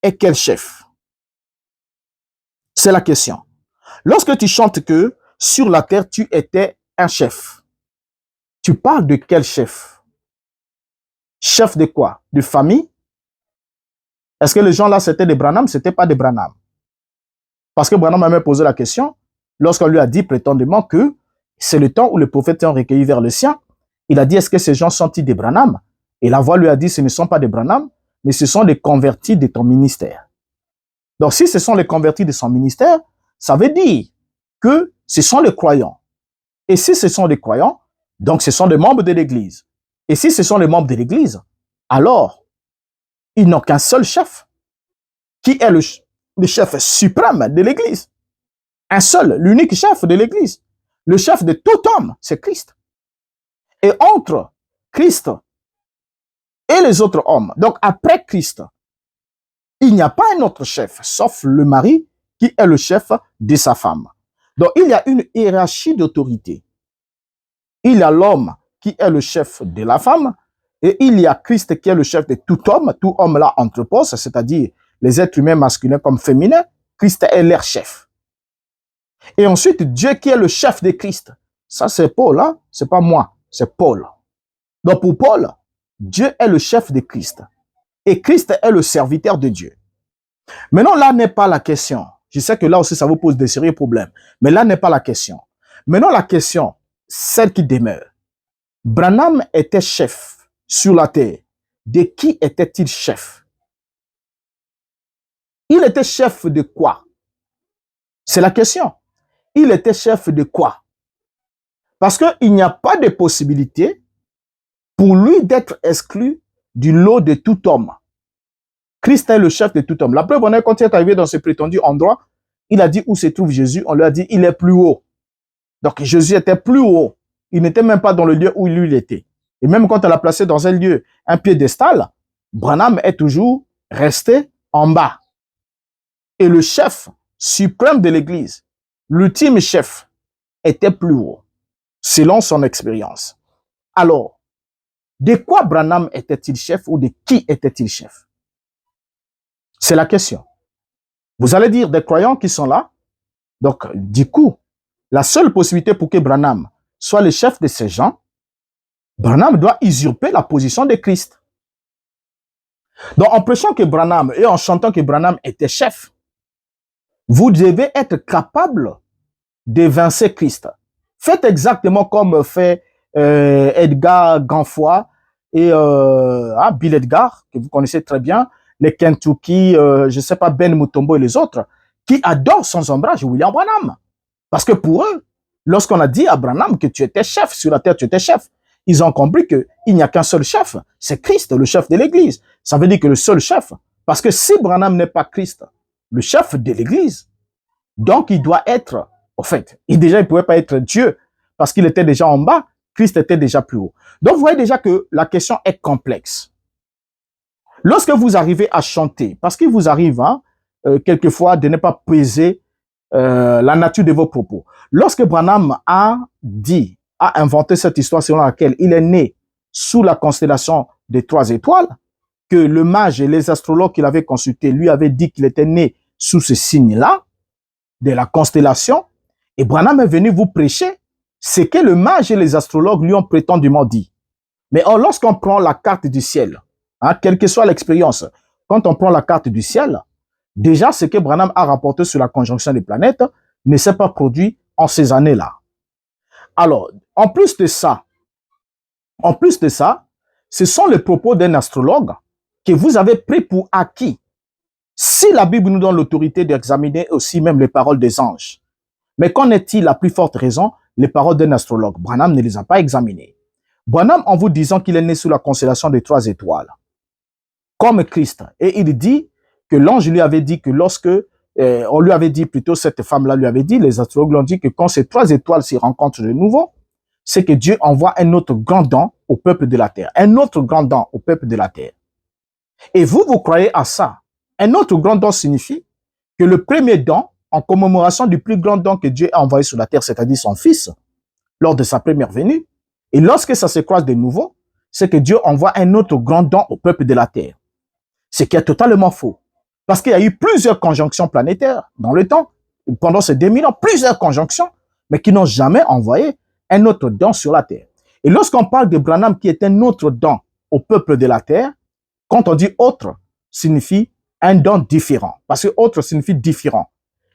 est quel chef? C'est la question. Lorsque tu chantes que sur la terre, tu étais un chef, tu parles de quel chef? Chef de quoi? De famille? Est-ce que les gens là, c'était des Branham? C'était pas des Branham. Parce que Branham m'a même posé la question lorsqu'on lui a dit prétendument que c'est le temps où les prophètes sont recueillis vers le sien. Il a dit, est-ce que ces gens sont-ils des Branham? Et la voix lui a dit, ce ne sont pas des Branham, mais ce sont des convertis de ton ministère. Donc, si ce sont les convertis de son ministère, ça veut dire que ce sont les croyants. Et si ce sont des croyants, donc ce sont des membres de l'Église. Et si ce sont les membres de l'Église, alors, ils n'ont qu'un seul chef, qui est le chef suprême de l'Église. Un seul, l'unique chef de l'Église. Le chef de tout homme, c'est Christ. Et entre Christ et les autres hommes, donc après Christ, il n'y a pas un autre chef, sauf le mari qui est le chef de sa femme. Donc il y a une hiérarchie d'autorité. Il y a l'homme qui est le chef de la femme, et il y a Christ qui est le chef de tout homme là entrepose, c'est-à-dire les êtres humains masculins comme féminins, Christ est leur chef. Et ensuite, Dieu qui est le chef de Christ. Ça, c'est Paul, hein? C'est pas moi, c'est Paul. Donc pour Paul, Dieu est le chef de Christ. Et Christ est le serviteur de Dieu. Maintenant, là n'est pas la question. Je sais que là aussi, ça vous pose des sérieux problèmes. Mais là n'est pas la question. Maintenant, la question, celle qui demeure. Branham était chef sur la terre. De qui était-il chef? Il était chef de quoi? C'est la question. Il était chef de quoi? Parce qu'il n'y a pas de possibilité pour lui d'être exclu du lot de tout homme. Christ est le chef de tout homme. La preuve en est, quand il est arrivé dans ce prétendu endroit, il a dit où se trouve Jésus. On lui a dit, il est plus haut. Donc Jésus était plus haut. Il n'était même pas dans le lieu où lui il était. Et même quand elle a placé dans un lieu, un piédestal, Branham est toujours resté en bas. Et le chef suprême de l'Église, l'ultime chef, était plus haut, selon son expérience. Alors, de quoi Branham était-il chef ou de qui était-il chef? C'est la question. Vous allez dire des croyants qui sont là. Donc, du coup, la seule possibilité pour que Branham soit le chef de ces gens, Branham doit usurper la position de Christ. Donc, en prêchant que Branham et en chantant que Branham était chef, vous devez être capable d'évincer Christ. Faites exactement comme fait Edgar Ganfoy et Bill Edgar, que vous connaissez très bien, les Kentucky, je ne sais pas, Ben Mutombo et les autres, qui adorent sans ombrage William Branham. Parce que pour eux, lorsqu'on a dit à Branham que tu étais chef, sur la terre tu étais chef, ils ont compris qu'il n'y a qu'un seul chef, c'est Christ, le chef de l'Église. Ça veut dire que le seul chef, parce que si Branham n'est pas Christ, le chef de l'Église, donc il doit être, au fait, il ne pouvait pas être Dieu, parce qu'il était déjà en bas, Christ était déjà plus haut. Donc vous voyez déjà que la question est complexe. Lorsque vous arrivez à chanter, parce qu'il vous arrive quelquefois de ne pas peser la nature de vos propos. Lorsque Branham a inventé cette histoire selon laquelle il est né sous la constellation des 3 étoiles, que le mage et les astrologues qu'il avait consultés lui avaient dit qu'il était né sous ce signe-là, de la constellation, et Branham est venu vous prêcher ce que le mage et les astrologues lui ont prétendument dit. Mais lorsqu'on prend la carte du ciel, quelle que soit l'expérience, quand on prend la carte du ciel, déjà ce que Branham a rapporté sur la conjonction des planètes ne s'est pas produit en ces années-là. Alors, en plus de ça, ce sont les propos d'un astrologue que vous avez pris pour acquis. Si la Bible nous donne l'autorité d'examiner aussi même les paroles des anges, mais qu'en est-il à plus forte raison, les paroles d'un astrologue? Branham ne les a pas examinées. Branham, en vous disant qu'il est né sous la constellation des 3 étoiles, comme Christ, et il dit que l'ange lui avait dit que lorsque, on lui avait dit plutôt, cette femme-là lui avait dit, les astrologues lui ont dit que quand ces 3 étoiles se rencontrent de nouveau, c'est que Dieu envoie un autre grand don au peuple de la terre. Un autre grand don au peuple de la terre. Et vous croyez à ça. Un autre grand don signifie que le premier don, en commémoration du plus grand don que Dieu a envoyé sur la terre, c'est-à-dire son Fils, lors de sa première venue, et lorsque ça se croise de nouveau, c'est que Dieu envoie un autre grand don au peuple de la terre. Ce qui est totalement faux. Parce qu'il y a eu plusieurs conjonctions planétaires dans le temps, pendant ces 2000 ans, plusieurs conjonctions, mais qui n'ont jamais envoyé un autre don sur la terre. Et lorsqu'on parle de Branham qui est un autre don au peuple de la terre, quand on dit autre, signifie un don différent. Parce que autre signifie différent,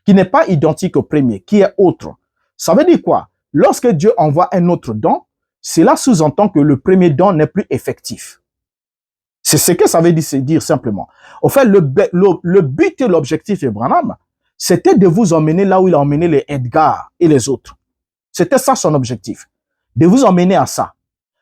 qui n'est pas identique au premier, qui est autre. Ça veut dire quoi? Lorsque Dieu envoie un autre don, cela sous-entend que le premier don n'est plus effectif. C'est ce que ça veut dire simplement. Au fait, le but et l'objectif de Branham, c'était de vous emmener là où il a emmené les Edgar et les autres. C'était ça son objectif, de vous emmener à ça.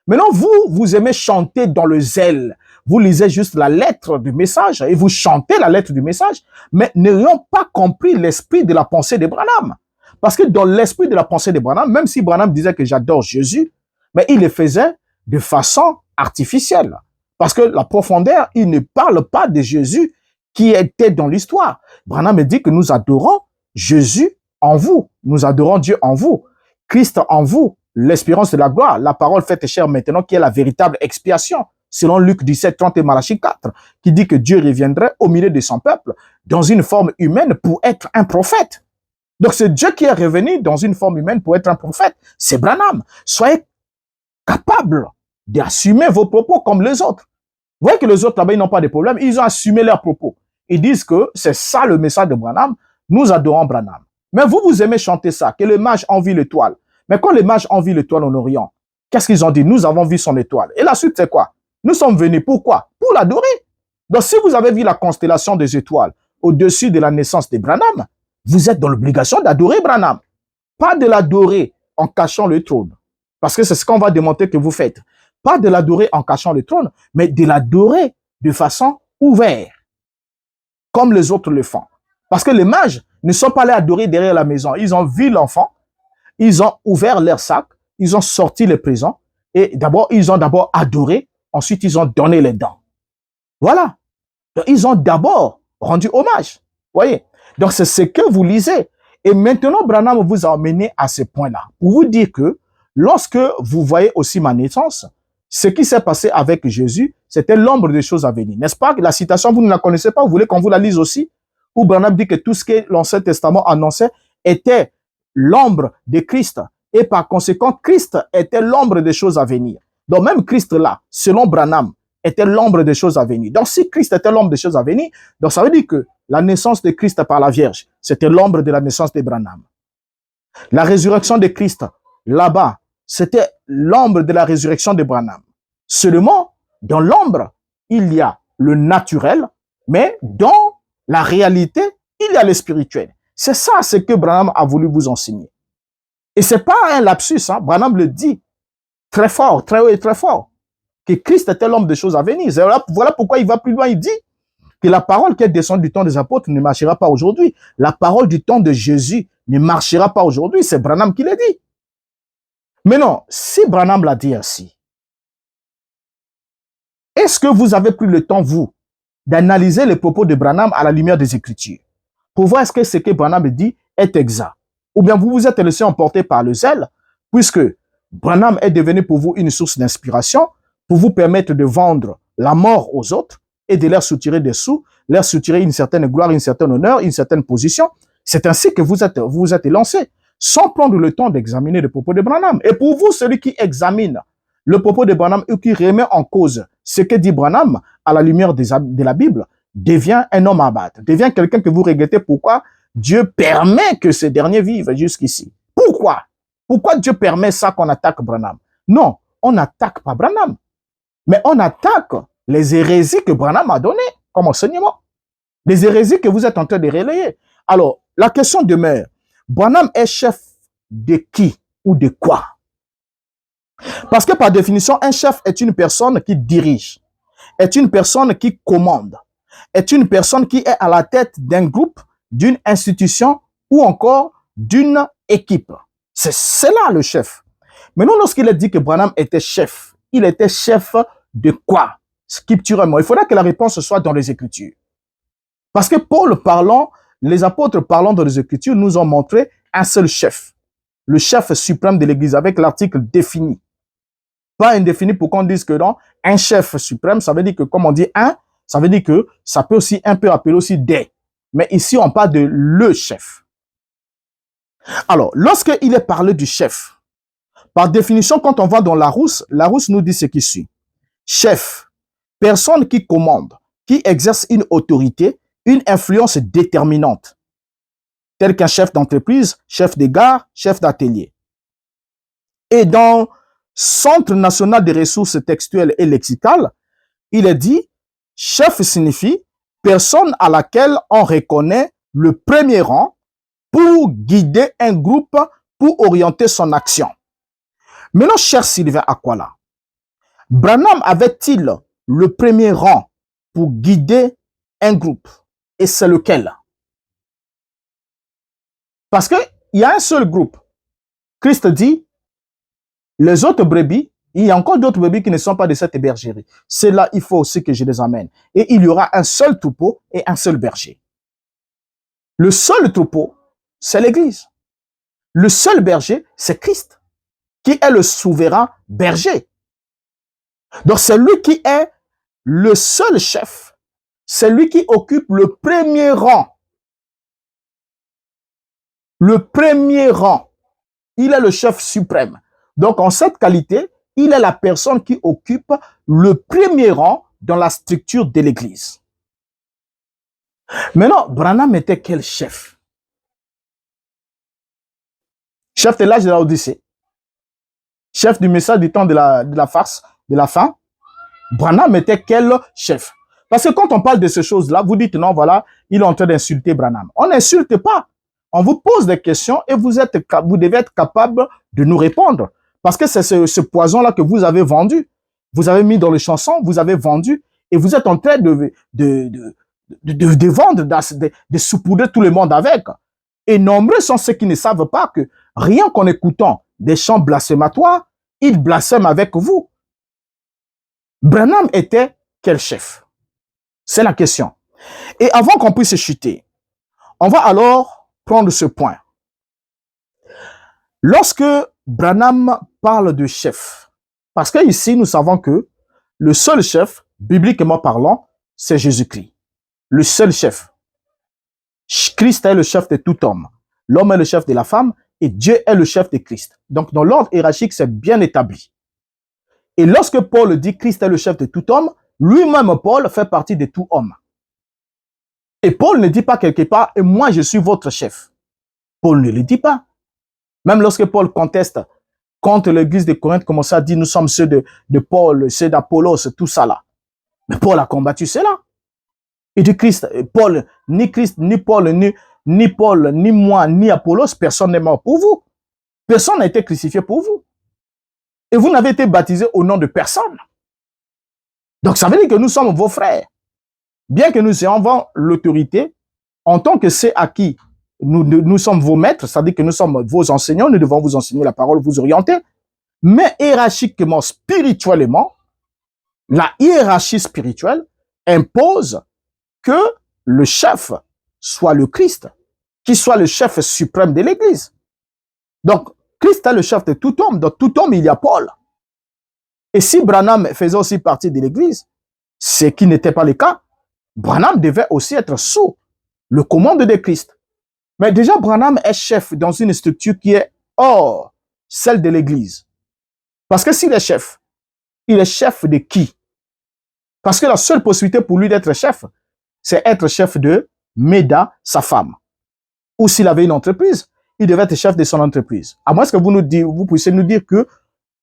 Maintenant, vous aimez chanter dans le zèle. Vous lisez juste la lettre du message et vous chantez la lettre du message, mais n'ayant pas compris l'esprit de la pensée de Branham. Parce que dans l'esprit de la pensée de Branham, même si Branham disait que j'adore Jésus, mais il le faisait de façon artificielle. Parce que la profondeur, il ne parle pas de Jésus qui était dans l'histoire. Branham dit que nous adorons Jésus en vous. Nous adorons Dieu en vous. Christ en vous, l'espérance de la gloire, la parole faite chère maintenant, qui est la véritable expiation, selon Luc 17, 30 et Malachie 4, qui dit que Dieu reviendrait au milieu de son peuple dans une forme humaine pour être un prophète. Donc c'est Dieu qui est revenu dans une forme humaine pour être un prophète. C'est Branham. Soyez capables d'assumer vos propos comme les autres. Vous voyez que les autres là-bas, ils n'ont pas de problème. Ils ont assumé leurs propos. Ils disent que c'est ça le message de Branham. Nous adorons Branham. Mais vous aimez chanter ça, que le mage envie l'étoile. Mais quand les mages envient l'étoile en Orient, qu'est-ce qu'ils ont dit? Nous avons vu son étoile. Et la suite, c'est quoi? Nous sommes venus. Pourquoi? Pour l'adorer. Donc, si vous avez vu la constellation des étoiles au-dessus de la naissance de Branham, vous êtes dans l'obligation d'adorer Branham. Pas de l'adorer en cachant le trône. Parce que c'est ce qu'on va démontrer que vous faites. Pas de l'adorer en cachant le trône, mais de l'adorer de façon ouverte. Comme les autres le font. Parce que les mages ne sont pas allés adorer derrière la maison. Ils ont vu l'enfant. Ils ont ouvert leur sac, ils ont sorti les présents et ils ont d'abord adoré, ensuite ils ont donné les dents. Voilà. Donc, ils ont d'abord rendu hommage. Voyez. Donc c'est ce que vous lisez. Et maintenant, Branham vous a amené à ce point-là pour vous dire que lorsque vous voyez aussi ma naissance, ce qui s'est passé avec Jésus, c'était l'ombre des choses à venir. N'est-ce pas? La citation, vous ne la connaissez pas, vous voulez qu'on vous la lise aussi? Où Branham dit que tout ce que l'Ancien Testament annonçait était l'ombre de Christ. Et par conséquent, Christ était l'ombre des choses à venir. Donc même Christ là, selon Branham, était l'ombre des choses à venir. Donc si Christ était l'ombre des choses à venir, donc ça veut dire que la naissance de Christ par la Vierge, c'était l'ombre de la naissance de Branham. La résurrection de Christ, là-bas, c'était l'ombre de la résurrection de Branham. Seulement, dans l'ombre, il y a le naturel, mais dans la réalité, il y a le spirituel. C'est ça ce que Branham a voulu vous enseigner. Et c'est pas un lapsus, hein. Branham le dit très fort, très haut et très fort, que Christ était l'homme des choses à venir. Voilà pourquoi il va plus loin, il dit que la parole qui est descendue du temps des apôtres ne marchera pas aujourd'hui. La parole du temps de Jésus ne marchera pas aujourd'hui. C'est Branham qui l'a dit. Mais non, si Branham l'a dit ainsi, est-ce que vous avez pris le temps, vous, d'analyser les propos de Branham à la lumière des Écritures pour voir est-ce que ce que Branham dit est exact? Ou bien vous vous êtes laissé emporter par le zèle, puisque Branham est devenu pour vous une source d'inspiration pour vous permettre de vendre la mort aux autres et de leur soutirer des sous, leur soutirer une certaine gloire, une certaine honneur, une certaine position. C'est ainsi que vous vous êtes lancé, sans prendre le temps d'examiner les propos de Branham. Et pour vous, celui qui examine le propos de Branham et qui remet en cause ce que dit Branham à la lumière de la Bible, devient un homme à battre, devient quelqu'un que vous regrettez. Pourquoi Dieu permet que ces derniers vivent jusqu'ici? Pourquoi? Pourquoi Dieu permet ça qu'on attaque Branham? Non, on n'attaque pas Branham, mais on attaque les hérésies que Branham a données comme enseignement. Les hérésies que vous êtes en train de relayer. Alors, la question demeure, Branham est chef de qui ou de quoi? Parce que par définition, un chef est une personne qui dirige, est une personne qui commande, est une personne qui est à la tête d'un groupe, d'une institution ou encore d'une équipe. C'est cela le chef. Maintenant, lorsqu'il a dit que Branham était chef, il était chef de quoi? Scripturalement. Il faudra que la réponse soit dans les Écritures. Parce que Paul parlant, les apôtres parlant dans les Écritures nous ont montré un seul chef. Le chef suprême de l'Église avec l'article défini. Pas indéfini pour qu'on dise que non, un chef suprême, ça veut dire que comme on dit un, Ça veut dire que ça peut aussi un peu appeler aussi des. Mais ici, on parle de le chef. Alors, lorsqu'il est parlé du chef, par définition, quand on va dans Larousse nous dit ce qui suit. Chef, personne qui commande, qui exerce une autorité, une influence déterminante, tel qu'un chef d'entreprise, chef de gare, chef d'atelier. Et dans Centre national des ressources textuelles et lexicales, il est dit, chef signifie personne à laquelle on reconnaît le premier rang pour guider un groupe, pour orienter son action. Maintenant, cher Sylvain Akwala, Branham avait-il le premier rang pour guider un groupe? Et c'est lequel? Parce qu'il y a un seul groupe. Christ dit, les autres brebis, il y a encore d'autres brebis qui ne sont pas de cette bergerie. C'est là, il faut aussi que je les amène. Et il y aura un seul troupeau et un seul berger. Le seul troupeau, c'est l'Église. Le seul berger, c'est Christ, qui est le souverain berger. Donc, c'est lui qui est le seul chef. C'est lui qui occupe le premier rang. Le premier rang. Il est le chef suprême. Donc, en cette qualité, il est la personne qui occupe le premier rang dans la structure de l'Église. Maintenant, Branham était quel chef? Chef de l'âge de la Odyssée. Chef du message du temps de la farce, de la fin. Branham était quel chef? Parce que quand on parle de ces choses-là, vous dites non, voilà, il est en train d'insulter Branham. On n'insulte pas. On vous pose des questions et vous devez être capable de nous répondre. Parce que c'est ce poison-là que vous avez vendu. Vous avez mis dans les chansons, vous avez vendu et vous êtes en train de vendre, de saupoudrer tout le monde avec. Et nombreux sont ceux qui ne savent pas que rien qu'en écoutant des chants blasphématoires, ils blasphèment avec vous. Branham était quel chef? C'est la question. Et avant qu'on puisse chuter, on va alors prendre ce point. Lorsque Branham parle de chef, parce que ici nous savons que le seul chef, bibliquement parlant, c'est Jésus-Christ. Le seul chef. Christ est le chef de tout homme. L'homme est le chef de la femme et Dieu est le chef de Christ. Donc dans l'ordre hiérarchique, c'est bien établi. Et lorsque Paul dit Christ est le chef de tout homme, lui-même Paul fait partie de tout homme. Et Paul ne dit pas quelque part, et moi je suis votre chef. Paul ne le dit pas. Même lorsque Paul conteste contre l'église de Corinthe, commence à dire nous sommes ceux de Paul, ceux d'Apollos, tout ça là. Mais Paul a combattu cela. Il dit Christ, Paul, ni Christ, ni Paul, ni Paul, ni moi, ni Apollos, personne n'est mort pour vous. Personne n'a été crucifié pour vous. Et vous n'avez été baptisé au nom de personne. Donc ça veut dire que nous sommes vos frères. Bien que nous ayons l'autorité, en tant que c'est à qui nous sommes vos maîtres, c'est-à-dire que nous sommes vos enseignants, nous devons vous enseigner la parole, vous orienter. Mais hiérarchiquement, spirituellement, la hiérarchie spirituelle impose que le chef soit le Christ, qui soit le chef suprême de l'Église. Donc, Christ est le chef de tout homme. Dans tout homme, il y a Paul. Et si Branham faisait aussi partie de l'Église, ce qui n'était pas le cas, Branham devait aussi être sous le commande de Christ. Mais déjà, Branham est chef dans une structure qui est hors celle de l'Église. Parce que s'il est chef, il est chef de qui? Parce que la seule possibilité pour lui d'être chef, c'est être chef de Méda, sa femme. Ou s'il avait une entreprise, il devait être chef de son entreprise. À moins que vous puissiez nous dire que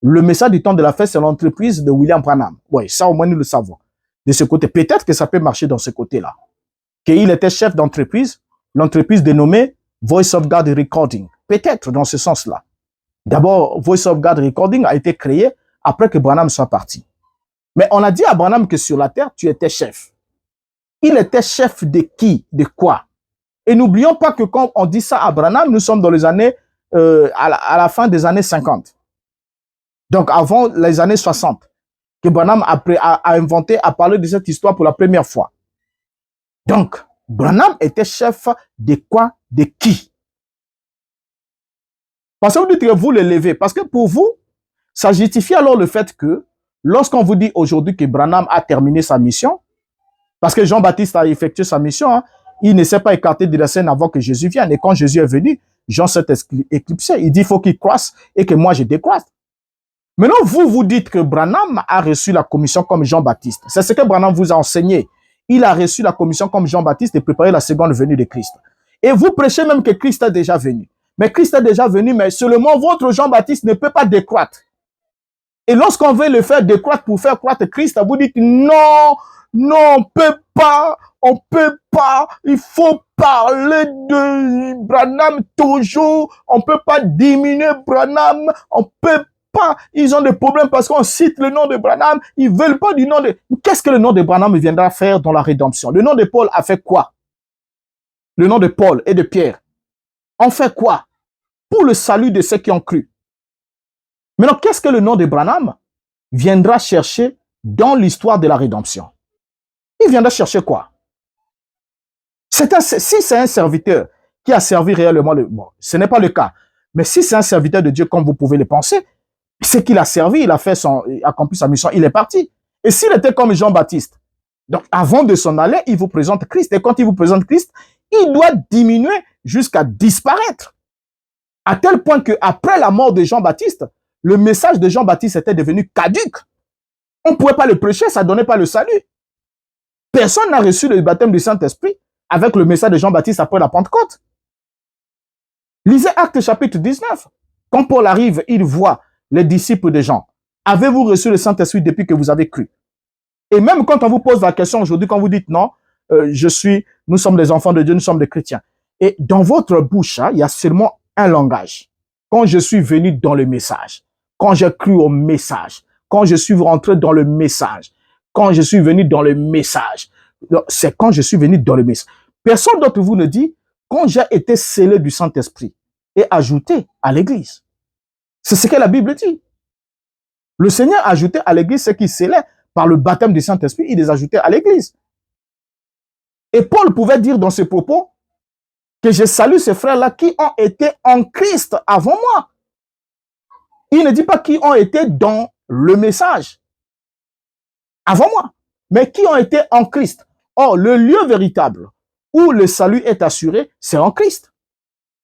le message du temps de la fête, c'est l'entreprise de William Branham. Oui, ça au moins nous le savons. De ce côté, peut-être que ça peut marcher dans ce côté-là. Qu'il était chef d'entreprise, l'entreprise dénommée Voice of God Recording. Peut-être dans ce sens-là. D'abord, Voice of God Recording a été créé après que Branham soit parti. Mais on a dit à Branham que sur la terre, tu étais chef. Il était chef de qui? De quoi? Et n'oublions pas que quand on dit ça à Branham, nous sommes dans les années, à la fin des années 50. Donc avant les années 60, que Branham a inventé, a parlé de cette histoire pour la première fois. Donc, Branham était chef de quoi? De qui? Parce que vous dites que vous le levez. Parce que pour vous, ça justifie alors le fait que, lorsqu'on vous dit aujourd'hui que Branham a terminé sa mission, Parce que Jean-Baptiste a effectué sa mission. Hein. Il ne s'est pas écarté de la scène avant que Jésus vienne. Et quand Jésus est venu, Jean s'est éclipsé. Il dit, il faut qu'il croisse et que moi, je décroisse. Maintenant, vous dites que Branham a reçu la commission comme Jean-Baptiste. C'est ce que Branham vous a enseigné. Il a reçu la commission comme Jean-Baptiste de préparer la seconde venue de Christ. Et vous prêchez même que Christ est déjà venu. Mais Christ est déjà venu, mais seulement votre Jean-Baptiste ne peut pas décroître. Et lorsqu'on veut le faire décroître pour faire croître Christ, vous dites non, non, on peut pas, il faut parler de Branham toujours, on peut pas diminuer Branham, on peut pas, ils ont des problèmes parce qu'on cite le nom de Branham, ils veulent pas du nom de... Qu'est-ce que le nom de Branham viendra faire dans la rédemption? Le nom de Paul a fait quoi? Le nom de Paul et de Pierre ont fait quoi? Pour le salut de ceux qui ont cru. Maintenant, qu'est-ce que le nom de Branham viendra chercher dans l'histoire de la rédemption? Il viendra chercher quoi? Si c'est un serviteur qui a servi réellement, bon, ce n'est pas le cas, mais si c'est un serviteur de Dieu comme vous pouvez le penser, c'est qu'il a servi, il a accompli sa mission, il est parti. Et s'il était comme Jean-Baptiste, donc avant de s'en aller, il vous présente Christ. Et quand il vous présente Christ, il doit diminuer jusqu'à disparaître. À tel point qu'après la mort de Jean-Baptiste, le message de Jean-Baptiste était devenu caduc. On ne pouvait pas le prêcher, ça ne donnait pas le salut. Personne n'a reçu le baptême du Saint-Esprit avec le message de Jean-Baptiste après la Pentecôte. Lisez Actes chapitre 19. Quand Paul arrive, il voit les disciples de Jean. Avez-vous reçu le Saint-Esprit depuis que vous avez cru? Et même quand on vous pose la question aujourd'hui, quand vous dites non, nous sommes des enfants de Dieu, nous sommes des chrétiens. Et dans votre bouche, il y a seulement un langage. Quand je suis venu dans le message, quand j'ai cru au message, quand je suis rentré dans le message, quand je suis venu dans le message, c'est quand je suis venu dans le message. Personne d'entre vous ne dit quand j'ai été scellé du Saint-Esprit et ajouté à l'église. C'est ce que la Bible dit. Le Seigneur a ajouté à l'église ce qui scellait par le baptême du Saint-Esprit, il les ajoutait à l'église. Et Paul pouvait dire dans ses propos que je salue ces frères-là qui ont été en Christ avant moi. Il ne dit pas qui ont été dans le message avant moi, mais qui ont été en Christ. Or, le lieu véritable où le salut est assuré, c'est en Christ.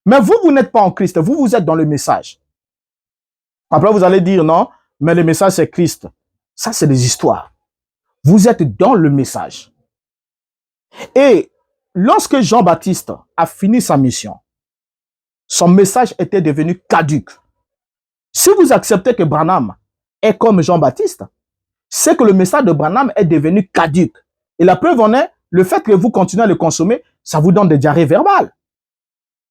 Mais vous n'êtes pas en Christ, vous êtes dans le message. Après, vous allez dire non, mais le message c'est Christ. Ça, c'est des histoires. Vous êtes dans le message. Et lorsque Jean-Baptiste a fini sa mission, son message était devenu caduc. Si vous acceptez que Branham est comme Jean-Baptiste, c'est que le message de Branham est devenu caduc. Et la preuve en est, le fait que vous continuez à le consommer, ça vous donne des diarrhées verbales.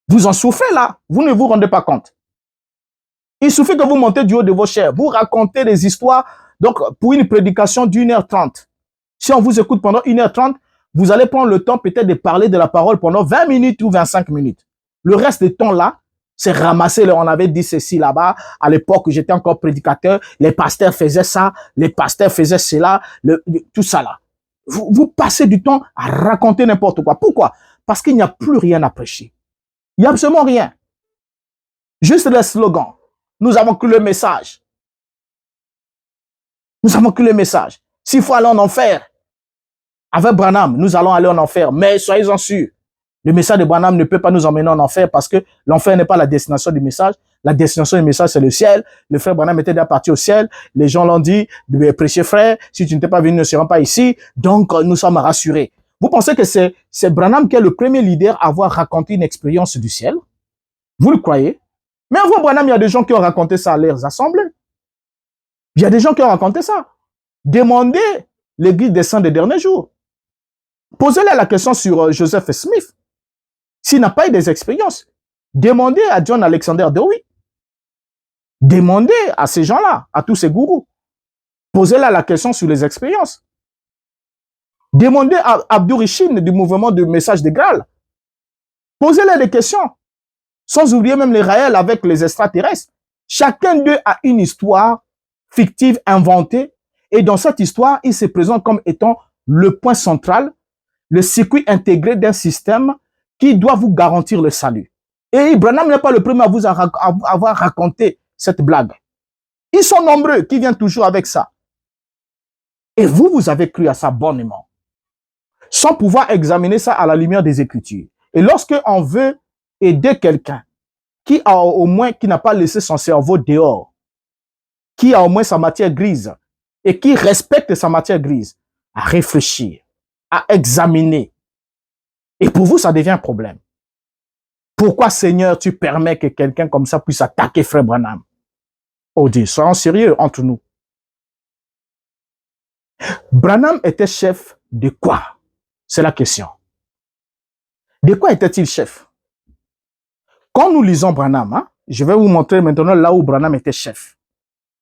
Vous en souffrez là, vous ne vous rendez pas compte. Il suffit que vous montez du haut de vos chairs, vous racontez des histoires, donc pour une prédication d'1h30. Si on vous écoute pendant 1h30, vous allez prendre le temps peut-être de parler de la parole pendant 20 minutes ou 25 minutes. Le reste du temps là, c'est ramasser, on avait dit ceci là-bas, à l'époque où j'étais encore prédicateur, les pasteurs faisaient ça, les pasteurs faisaient cela, tout ça là. Vous passez du temps à raconter n'importe quoi. Pourquoi? Parce qu'il n'y a plus rien à prêcher. Il n'y a absolument rien. Juste les slogans. Nous avons cru le message. Nous avons cru le message. S'il faut aller en enfer, avec Branham, nous allons aller en enfer. Mais soyez-en sûrs, le message de Branham ne peut pas nous emmener en enfer parce que l'enfer n'est pas la destination du message. La destination du message, c'est le ciel. Le frère Branham était déjà parti au ciel. Les gens l'ont dit, de prêcher frère, si tu n'étais pas venu, nous ne serons pas ici. Donc, nous sommes rassurés. Vous pensez que c'est Branham qui est le premier leader à avoir raconté une expérience du ciel? Vous le croyez? Mais avant Branham, il y a des gens qui ont raconté ça à leurs assemblées. Il y a des gens qui ont raconté ça. Demandez l'église des saints des derniers jours. Posez-leur la question sur Joseph Smith. S'il n'a pas eu des expériences, demandez à John Alexander Dowie. Demandez à ces gens-là, à tous ces gourous. Posez-leur la question sur les expériences. Demandez à Abdou Rishin du mouvement de message de Graal. Posez-leur des questions. Sans oublier même les Raël avec les extraterrestres. Chacun d'eux a une histoire fictive, inventée. Et dans cette histoire, il se présente comme étant le point central, le circuit intégré d'un système qui doit vous garantir le salut. Et Branham n'est pas le premier à vous avoir raconté cette blague. Ils sont nombreux qui viennent toujours avec ça. Et vous avez cru à ça bonnement. sans pouvoir examiner ça à la lumière des Écritures. Et lorsque on veut aider quelqu'un qui n'a pas laissé son cerveau dehors, qui a au moins sa matière grise et qui respecte sa matière grise, à réfléchir, à examiner. Et pour vous, ça devient un problème. Pourquoi, Seigneur, tu permets que quelqu'un comme ça puisse attaquer Frère Branham? Oh Dieu, soyons sérieux entre nous. Branham était chef de quoi? C'est la question. De quoi était-il chef? Quand nous lisons Branham, hein, je vais vous montrer maintenant là où Branham était chef.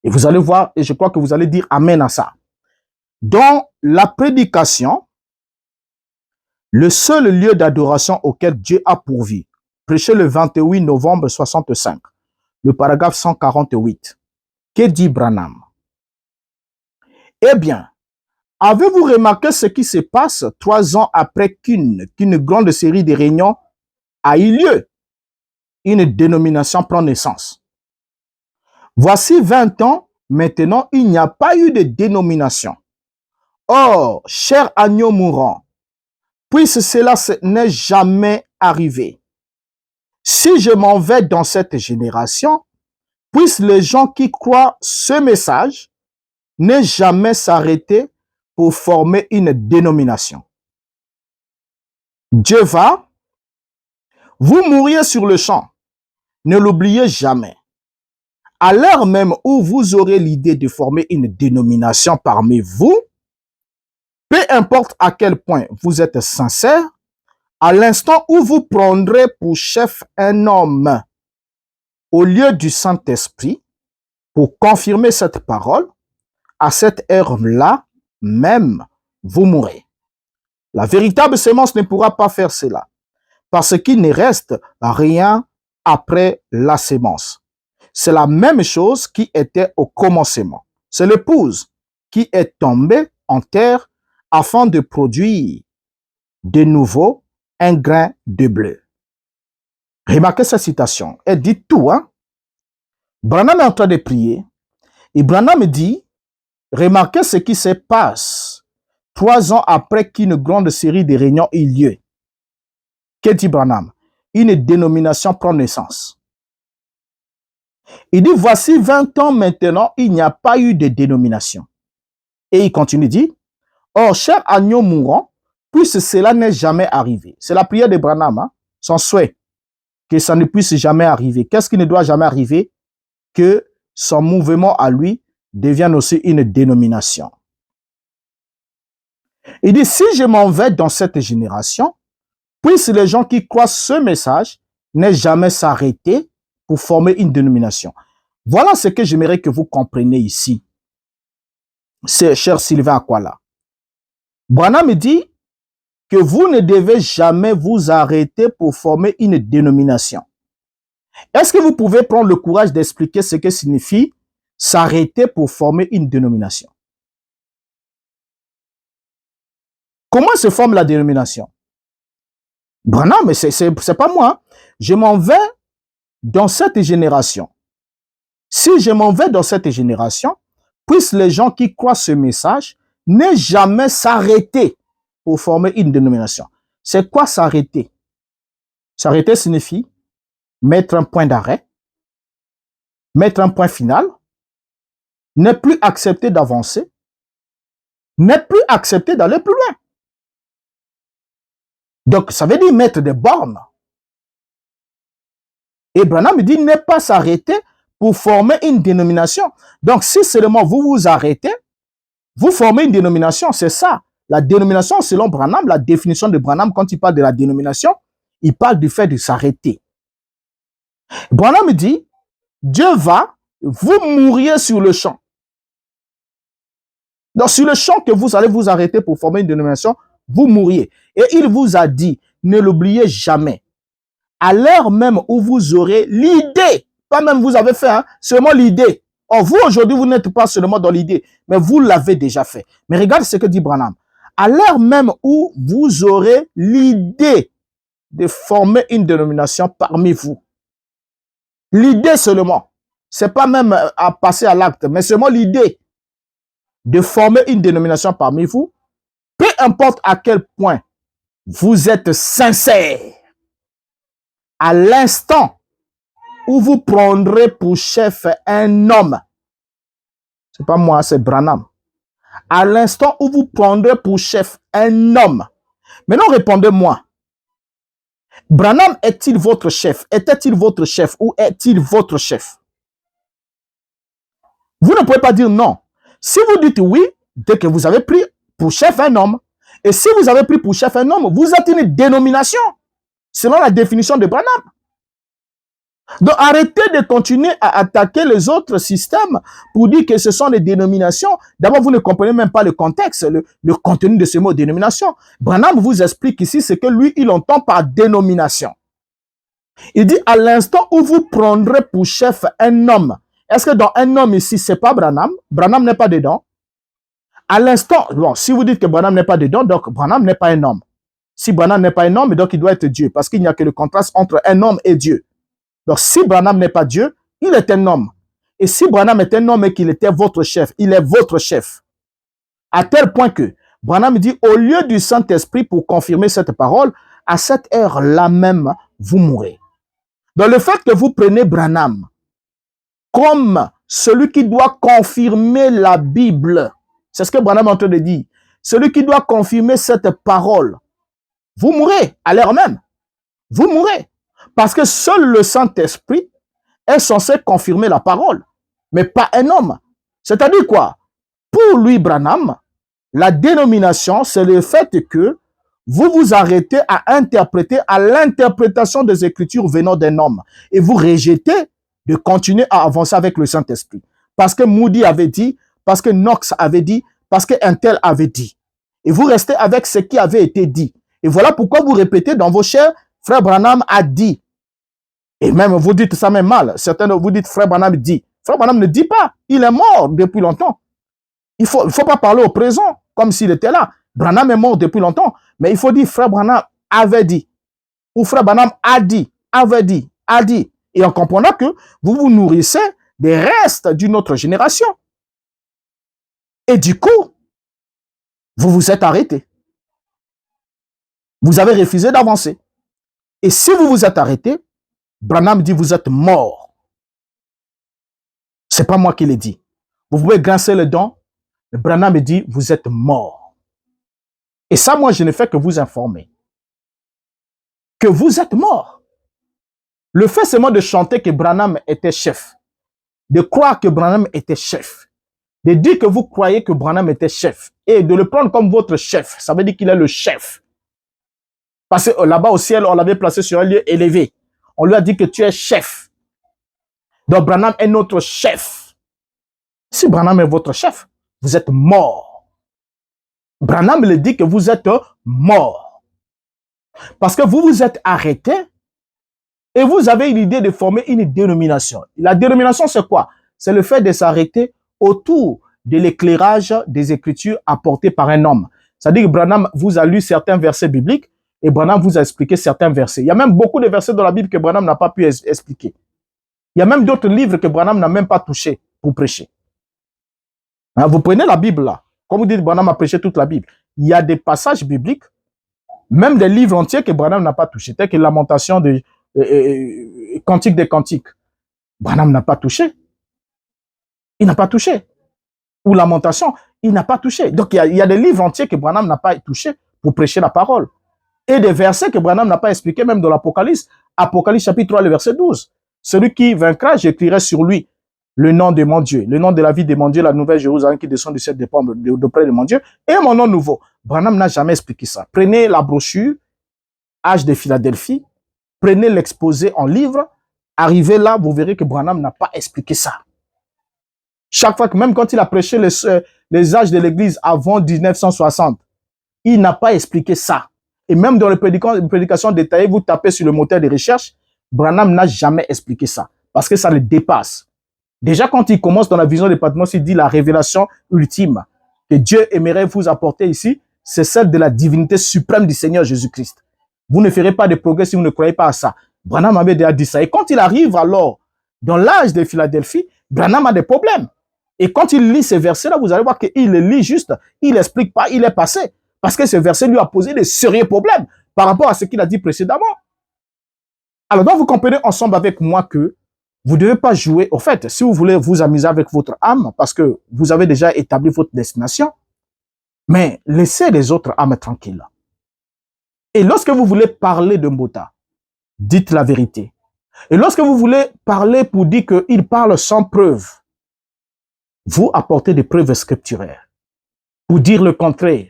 Et vous allez voir, et je crois que vous allez dire amen à ça. Dans la prédication, le seul lieu d'adoration auquel Dieu a pourvu, prêché le 28 novembre 65, le paragraphe 148. Que dit Branham? Eh bien, avez-vous remarqué ce qui se passe 3 ans après qu'une grande série de réunions a eu lieu? Une dénomination prend naissance. Voici 20 ans, maintenant, il n'y a pas eu de dénomination. Or, cher agneau mourant, puisque cela n'est jamais arrivé, si je m'en vais dans cette génération, puissent les gens qui croient ce message ne jamais s'arrêter pour former une dénomination. Dieu va, vous mourriez sur le champ, ne l'oubliez jamais. À l'heure même où vous aurez l'idée de former une dénomination parmi vous, peu importe à quel point vous êtes sincère, à l'instant où vous prendrez pour chef un homme au lieu du Saint-Esprit pour confirmer cette parole, à cette heure-là même, vous mourrez. La véritable sémence ne pourra pas faire cela, parce qu'il ne reste rien après la sémence. C'est la même chose qui était au commencement. C'est l'épouse qui est tombée en terre afin de produire de nouveau un grain de bleu. Remarquez cette citation. Elle dit tout, hein? Branham est en train de prier et Branham dit, remarquez ce qui se passe 3 ans après qu'une grande série de réunions ait lieu. Que dit Branham? Une dénomination prend naissance. Il dit, voici 20 ans maintenant, il n'y a pas eu de dénomination. Et il continue, dit, or, cher agneau mourant, puisque cela n'est jamais arrivé. C'est la prière de Branham, hein, son souhait, que ça ne puisse jamais arriver. Qu'est-ce qui ne doit jamais arriver? Que son mouvement à lui devienne aussi une dénomination. Il dit, si je m'en vais dans cette génération, puissent les gens qui croient ce message ne jamais s'arrêter pour former une dénomination. Voilà ce que j'aimerais que vous compreniez ici. C'est cher Sylvain Akwala. Branham dit que vous ne devez jamais vous arrêter pour former une dénomination. Est-ce que vous pouvez prendre le courage d'expliquer ce que signifie s'arrêter pour former une dénomination? Comment se forme la dénomination? Branham, mais c'est pas moi. Je m'en vais dans cette génération. Si je m'en vais dans cette génération, puissent les gens qui croient ce message ne jamais s'arrêter pour former une dénomination. C'est quoi s'arrêter? S'arrêter signifie mettre un point d'arrêt, mettre un point final, ne plus accepter d'avancer, ne plus accepter d'aller plus loin. Donc, ça veut dire mettre des bornes. Et Branham dit ne pas s'arrêter pour former une dénomination. Donc, si seulement vous vous arrêtez, vous formez une dénomination, c'est ça. La dénomination, selon Branham, la définition de Branham, quand il parle de la dénomination, il parle du fait de s'arrêter. Branham dit, Dieu va, vous mourriez sur le champ. Donc, sur le champ que vous allez vous arrêter pour former une dénomination, vous mourriez. Et il vous a dit, ne l'oubliez jamais. À l'heure même où vous aurez l'idée, pas même vous avez fait, hein, seulement l'idée. Or, vous, aujourd'hui, vous n'êtes pas seulement dans l'idée, mais vous l'avez déjà fait. Mais regarde ce que dit Branham. À l'heure même où vous aurez l'idée de former une dénomination parmi vous. L'idée seulement. C'est pas même à passer à l'acte, mais seulement l'idée de former une dénomination parmi vous. Peu importe à quel point vous êtes sincère, à l'instant où vous prendrez pour chef un homme, c'est pas moi, c'est Branham, à l'instant où vous prendrez pour chef un homme, maintenant répondez-moi, Branham est-il votre chef? Était-il votre chef ou est-il votre chef? Vous ne pouvez pas dire non. Si vous dites oui, dès que vous avez pris pour chef un homme, et si vous avez pris pour chef un homme, vous êtes une dénomination, selon la définition de Branham. Donc arrêtez de continuer à attaquer les autres systèmes pour dire que ce sont des dénominations. D'abord, vous ne comprenez même pas le contexte, le contenu de ce mot dénomination. Branham vous explique ici ce que lui, il entend par dénomination. Il dit à l'instant où vous prendrez pour chef un homme. Est-ce que dans un homme ici, c'est pas Branham? Branham n'est pas dedans. À l'instant, bon, si vous dites que Branham n'est pas dedans, donc Branham n'est pas un homme. Si Branham n'est pas un homme, donc il doit être Dieu, parce qu'il n'y a que le contraste entre un homme et Dieu. Donc, si Branham n'est pas Dieu, il est un homme. Et si Branham est un homme et qu'il était votre chef, il est votre chef. À tel point que Branham dit, au lieu du Saint-Esprit pour confirmer cette parole, à cette heure-là même, vous mourrez. Donc, le fait que vous prenez Branham comme celui qui doit confirmer la Bible, c'est ce que Branham est en train de dire, celui qui doit confirmer cette parole, vous mourrez à l'heure même. Vous mourrez. Parce que seul le Saint-Esprit est censé confirmer la parole, mais pas un homme. C'est-à-dire quoi? Pour lui, Branham, la dénomination, c'est le fait que vous vous arrêtez à interpréter à l'interprétation des Écritures venant d'un homme. Et vous rejetez de continuer à avancer avec le Saint-Esprit. Parce que Moody avait dit, parce que Knox avait dit, parce qu'un tel avait dit. Et vous restez avec ce qui avait été dit. Et voilà pourquoi vous répétez dans vos chairs, Frère Branham a dit. Et même vous dites ça même mal. Certains de vous dites Frère Branham dit. Frère Branham ne dit pas. Il est mort depuis longtemps. Il faut pas parler au présent comme s'il était là. Branham est mort depuis longtemps. Mais il faut dire Frère Branham avait dit. Ou Frère Branham a dit, avait dit, a dit. Et en comprenant que vous vous nourrissez des restes d'une autre génération. Et du coup, vous vous êtes arrêté. Vous avez refusé d'avancer. Et si vous vous êtes arrêté, Branham dit vous êtes mort. C'est pas moi qui l'ai dit. Vous pouvez grincer les dents, mais Branham dit vous êtes mort. Et ça, moi, je ne fais que vous informer. Que vous êtes mort. Le fait seulement de chanter que Branham était chef, de croire que Branham était chef, de dire que vous croyez que Branham était chef, et de le prendre comme votre chef, ça veut dire qu'il est le chef. Parce que là-bas au ciel, on l'avait placé sur un lieu élevé. On lui a dit que tu es chef. Donc Branham est notre chef. Si Branham est votre chef, vous êtes mort. Branham le dit que vous êtes mort. Parce que vous vous êtes arrêté et vous avez l'idée de former une dénomination. La dénomination, c'est quoi? C'est le fait de s'arrêter autour de l'éclairage des Écritures apportées par un homme. C'est-à-dire que Branham vous a lu certains versets bibliques et Branham vous a expliqué certains versets. Il y a même beaucoup de versets dans la Bible que Branham n'a pas pu expliquer. Il y a même d'autres livres que Branham n'a même pas touché pour prêcher. Hein, vous prenez la Bible là. Comme vous dites, Branham a prêché toute la Bible. Il y a des passages bibliques, même des livres entiers que Branham n'a pas touché, tels que Lamentation de Cantique des Cantiques. Branham n'a pas touché. Il n'a pas touché. Ou Lamentation, il n'a pas touché. Donc il y a des livres entiers que Branham n'a pas touché pour prêcher la parole. Et des versets que Branham n'a pas expliqués, même dans l'Apocalypse. Apocalypse chapitre 3, le verset 12. Celui qui vaincra, j'écrirai sur lui le nom de mon Dieu, le nom de la vie de mon Dieu, la nouvelle Jérusalem qui descend du ciel d'auprès de mon Dieu, et mon nom nouveau. Branham n'a jamais expliqué ça. Prenez la brochure, Âge de Philadelphie, prenez l'exposé en livre, arrivez là, vous verrez que Branham n'a pas expliqué ça. Chaque fois que, même quand il a prêché les âges de l'Église avant 1960, il n'a pas expliqué ça. Et même dans les prédications détaillées, vous tapez sur le moteur de recherche, Branham n'a jamais expliqué ça. Parce que ça le dépasse. Déjà, quand il commence dans la vision de Patmos, il dit la révélation ultime que Dieu aimerait vous apporter ici, c'est celle de la divinité suprême du Seigneur Jésus-Christ. Vous ne ferez pas de progrès si vous ne croyez pas à ça. Branham avait déjà dit ça. Et quand il arrive alors dans l'âge de Philadelphie, Branham a des problèmes. Et quand il lit ces versets-là, vous allez voir qu'il les lit juste, il n'explique pas, il est passé. Parce que ce verset lui a posé de sérieux problèmes. par rapport à ce qu'il a dit précédemment. Alors, donc, vous comprenez ensemble avec moi que vous ne devez pas jouer. Au fait, si vous voulez vous amuser avec votre âme, parce que vous avez déjà établi votre destination, mais laissez les autres âmes tranquilles. Et lorsque vous voulez parler de Mbota, dites la vérité. Et lorsque vous voulez parler pour dire qu'il parle sans preuve, vous apportez des preuves scripturaires. Pour dire le contraire.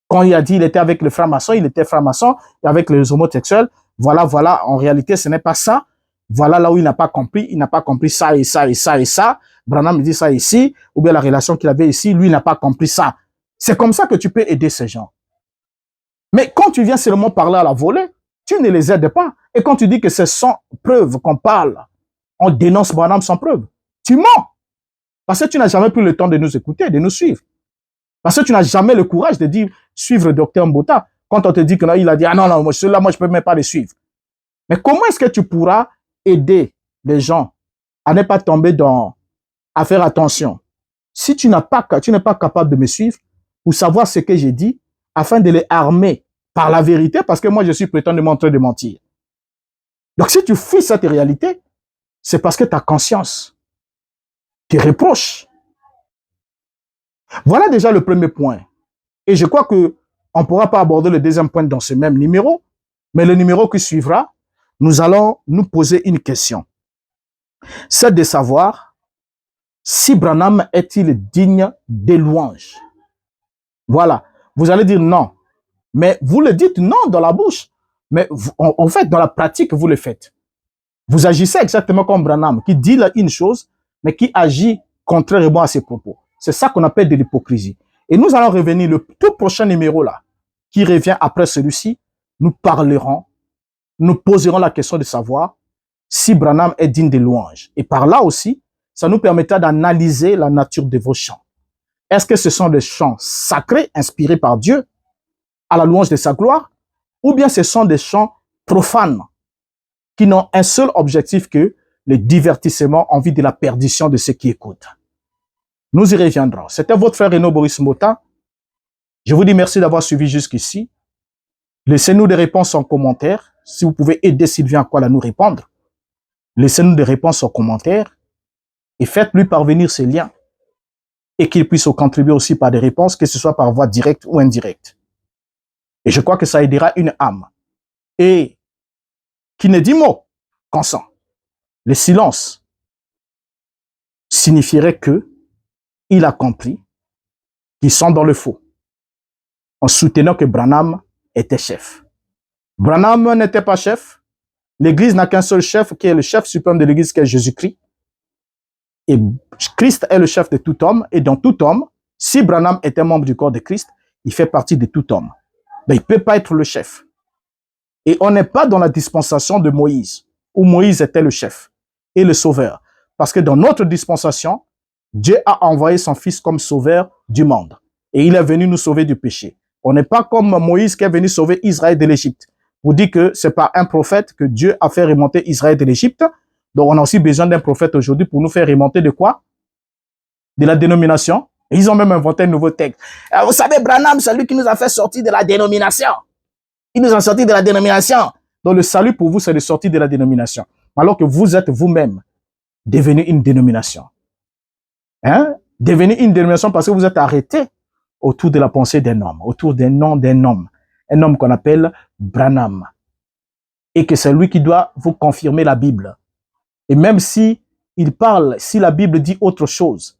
Quand il a dit qu'il était avec le franc-maçon, il était franc-maçon, et avec les homosexuels, voilà, en réalité, ce n'est pas ça. Voilà là où il n'a pas compris ça et ça et ça et ça. Branham me dit ça ici, ou bien la relation qu'il avait ici, lui, il n'a pas compris ça. C'est comme ça que tu peux aider ces gens. Mais quand tu viens seulement parler à la volée, tu ne les aides pas. Et quand tu dis que c'est sans preuve qu'on parle, on dénonce Branham sans preuve. Tu mens. Parce que tu n'as jamais pris le temps de nous écouter, de nous suivre. Parce que tu n'as jamais le courage de dire suivre le docteur Mbota. Quand on te dit que non, il a dit, ah non, celui-là, moi, je ne peux même pas le suivre. Mais comment est-ce que tu pourras aider les gens à ne pas tomber à faire attention? Si tu n'es pas capable de me suivre pour savoir ce que j'ai dit, afin de les armer par la vérité, parce que moi, je suis prétendument en train de mentir. Donc, si tu fuis cette réalité, c'est parce que ta conscience te reproche. Voilà déjà le premier point. Et je crois que on ne pourra pas aborder le deuxième point dans ce même numéro, mais le numéro qui suivra, nous allons nous poser une question. C'est de savoir si Branham est-il digne des louanges. Voilà. Vous allez dire non. Mais vous le dites non dans la bouche. Mais en fait, dans la pratique, vous le faites. Vous agissez exactement comme Branham, qui dit une chose, mais qui agit contrairement à ses propos. C'est ça qu'on appelle de l'hypocrisie. Et nous allons revenir le tout prochain numéro là, qui revient après celui-ci. Nous parlerons, nous poserons la question de savoir si Branham est digne de louange. Et par là aussi, ça nous permettra d'analyser la nature de vos chants. Est-ce que ce sont des chants sacrés, inspirés par Dieu, à la louange de sa gloire, ou bien ce sont des chants profanes, qui n'ont un seul objectif que le divertissement en vue de la perdition de ceux qui écoutent. Nous y reviendrons. C'était votre frère Renaud Boris Mbota. Je vous dis merci d'avoir suivi jusqu'ici. Laissez-nous des réponses en commentaire. Si vous pouvez aider Sylvain Akwala à nous répondre, laissez-nous des réponses en commentaire et faites-lui parvenir ces liens et qu'il puisse contribuer aussi par des réponses, que ce soit par voie directe ou indirecte. Et je crois que ça aidera une âme. Et qui ne dit mot consent. Le silence signifierait que il a compris qu'ils sont dans le faux, en soutenant que Branham était chef. Branham n'était pas chef. L'Église n'a qu'un seul chef, qui est le chef suprême de l'Église, qui est Jésus-Christ. Et Christ est le chef de tout homme. Et dans tout homme, si Branham était membre du corps de Christ, il fait partie de tout homme. Donc, il ne peut pas être le chef. Et on n'est pas dans la dispensation de Moïse, où Moïse était le chef et le sauveur. Parce que dans notre dispensation, Dieu a envoyé son Fils comme sauveur du monde. Et il est venu nous sauver du péché. On n'est pas comme Moïse qui est venu sauver Israël de l'Égypte. Vous dites que c'est par un prophète que Dieu a fait remonter Israël de l'Égypte. Donc on a aussi besoin d'un prophète aujourd'hui pour nous faire remonter de quoi? De la dénomination. Et ils ont même inventé un nouveau texte. Alors, vous savez, Branham, c'est lui qui nous a fait sortir de la dénomination. Il nous a sorti de la dénomination. Donc le salut pour vous, c'est de sortir de la dénomination. Alors que vous êtes vous-même devenu une dénomination. Hein? Devenu une dénomination parce que vous êtes arrêté autour de la pensée d'un homme, autour d'un nom d'un homme. Un homme qu'on appelle Branham. Et que c'est lui qui doit vous confirmer la Bible. Et même si il parle, si la Bible dit autre chose,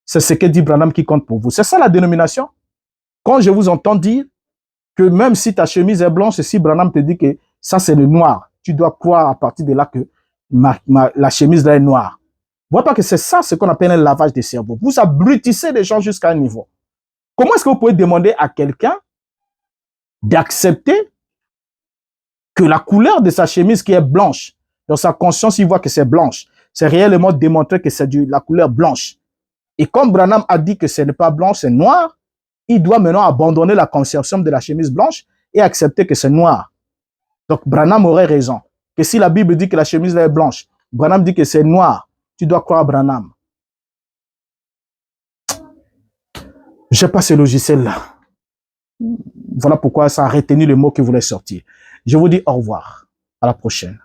c'est ce que dit Branham qui compte pour vous. C'est ça la dénomination. Quand je vous entends dire que même si ta chemise est blanche, et si Branham te dit que ça c'est le noir, tu dois croire à partir de là que la chemise là est noire. Vois pas que c'est ça ce qu'on appelle un lavage de cerveau. Vous abrutissez les gens jusqu'à un niveau. Comment est-ce que vous pouvez demander à quelqu'un d'accepter que la couleur de sa chemise qui est blanche, dans sa conscience, il voit que c'est blanche. C'est réellement démontré que c'est la couleur blanche. Et comme Branham a dit que ce n'est pas blanc, c'est noir, il doit maintenant abandonner la conception de la chemise blanche et accepter que c'est noir. Donc Branham aurait raison. Que si la Bible dit que la chemise est blanche, Branham dit que c'est noir, tu dois croire Branham. Je n'ai pas ce logiciel-là. Voilà pourquoi ça a retenu le mot qui voulait sortir. Je vous dis au revoir. À la prochaine.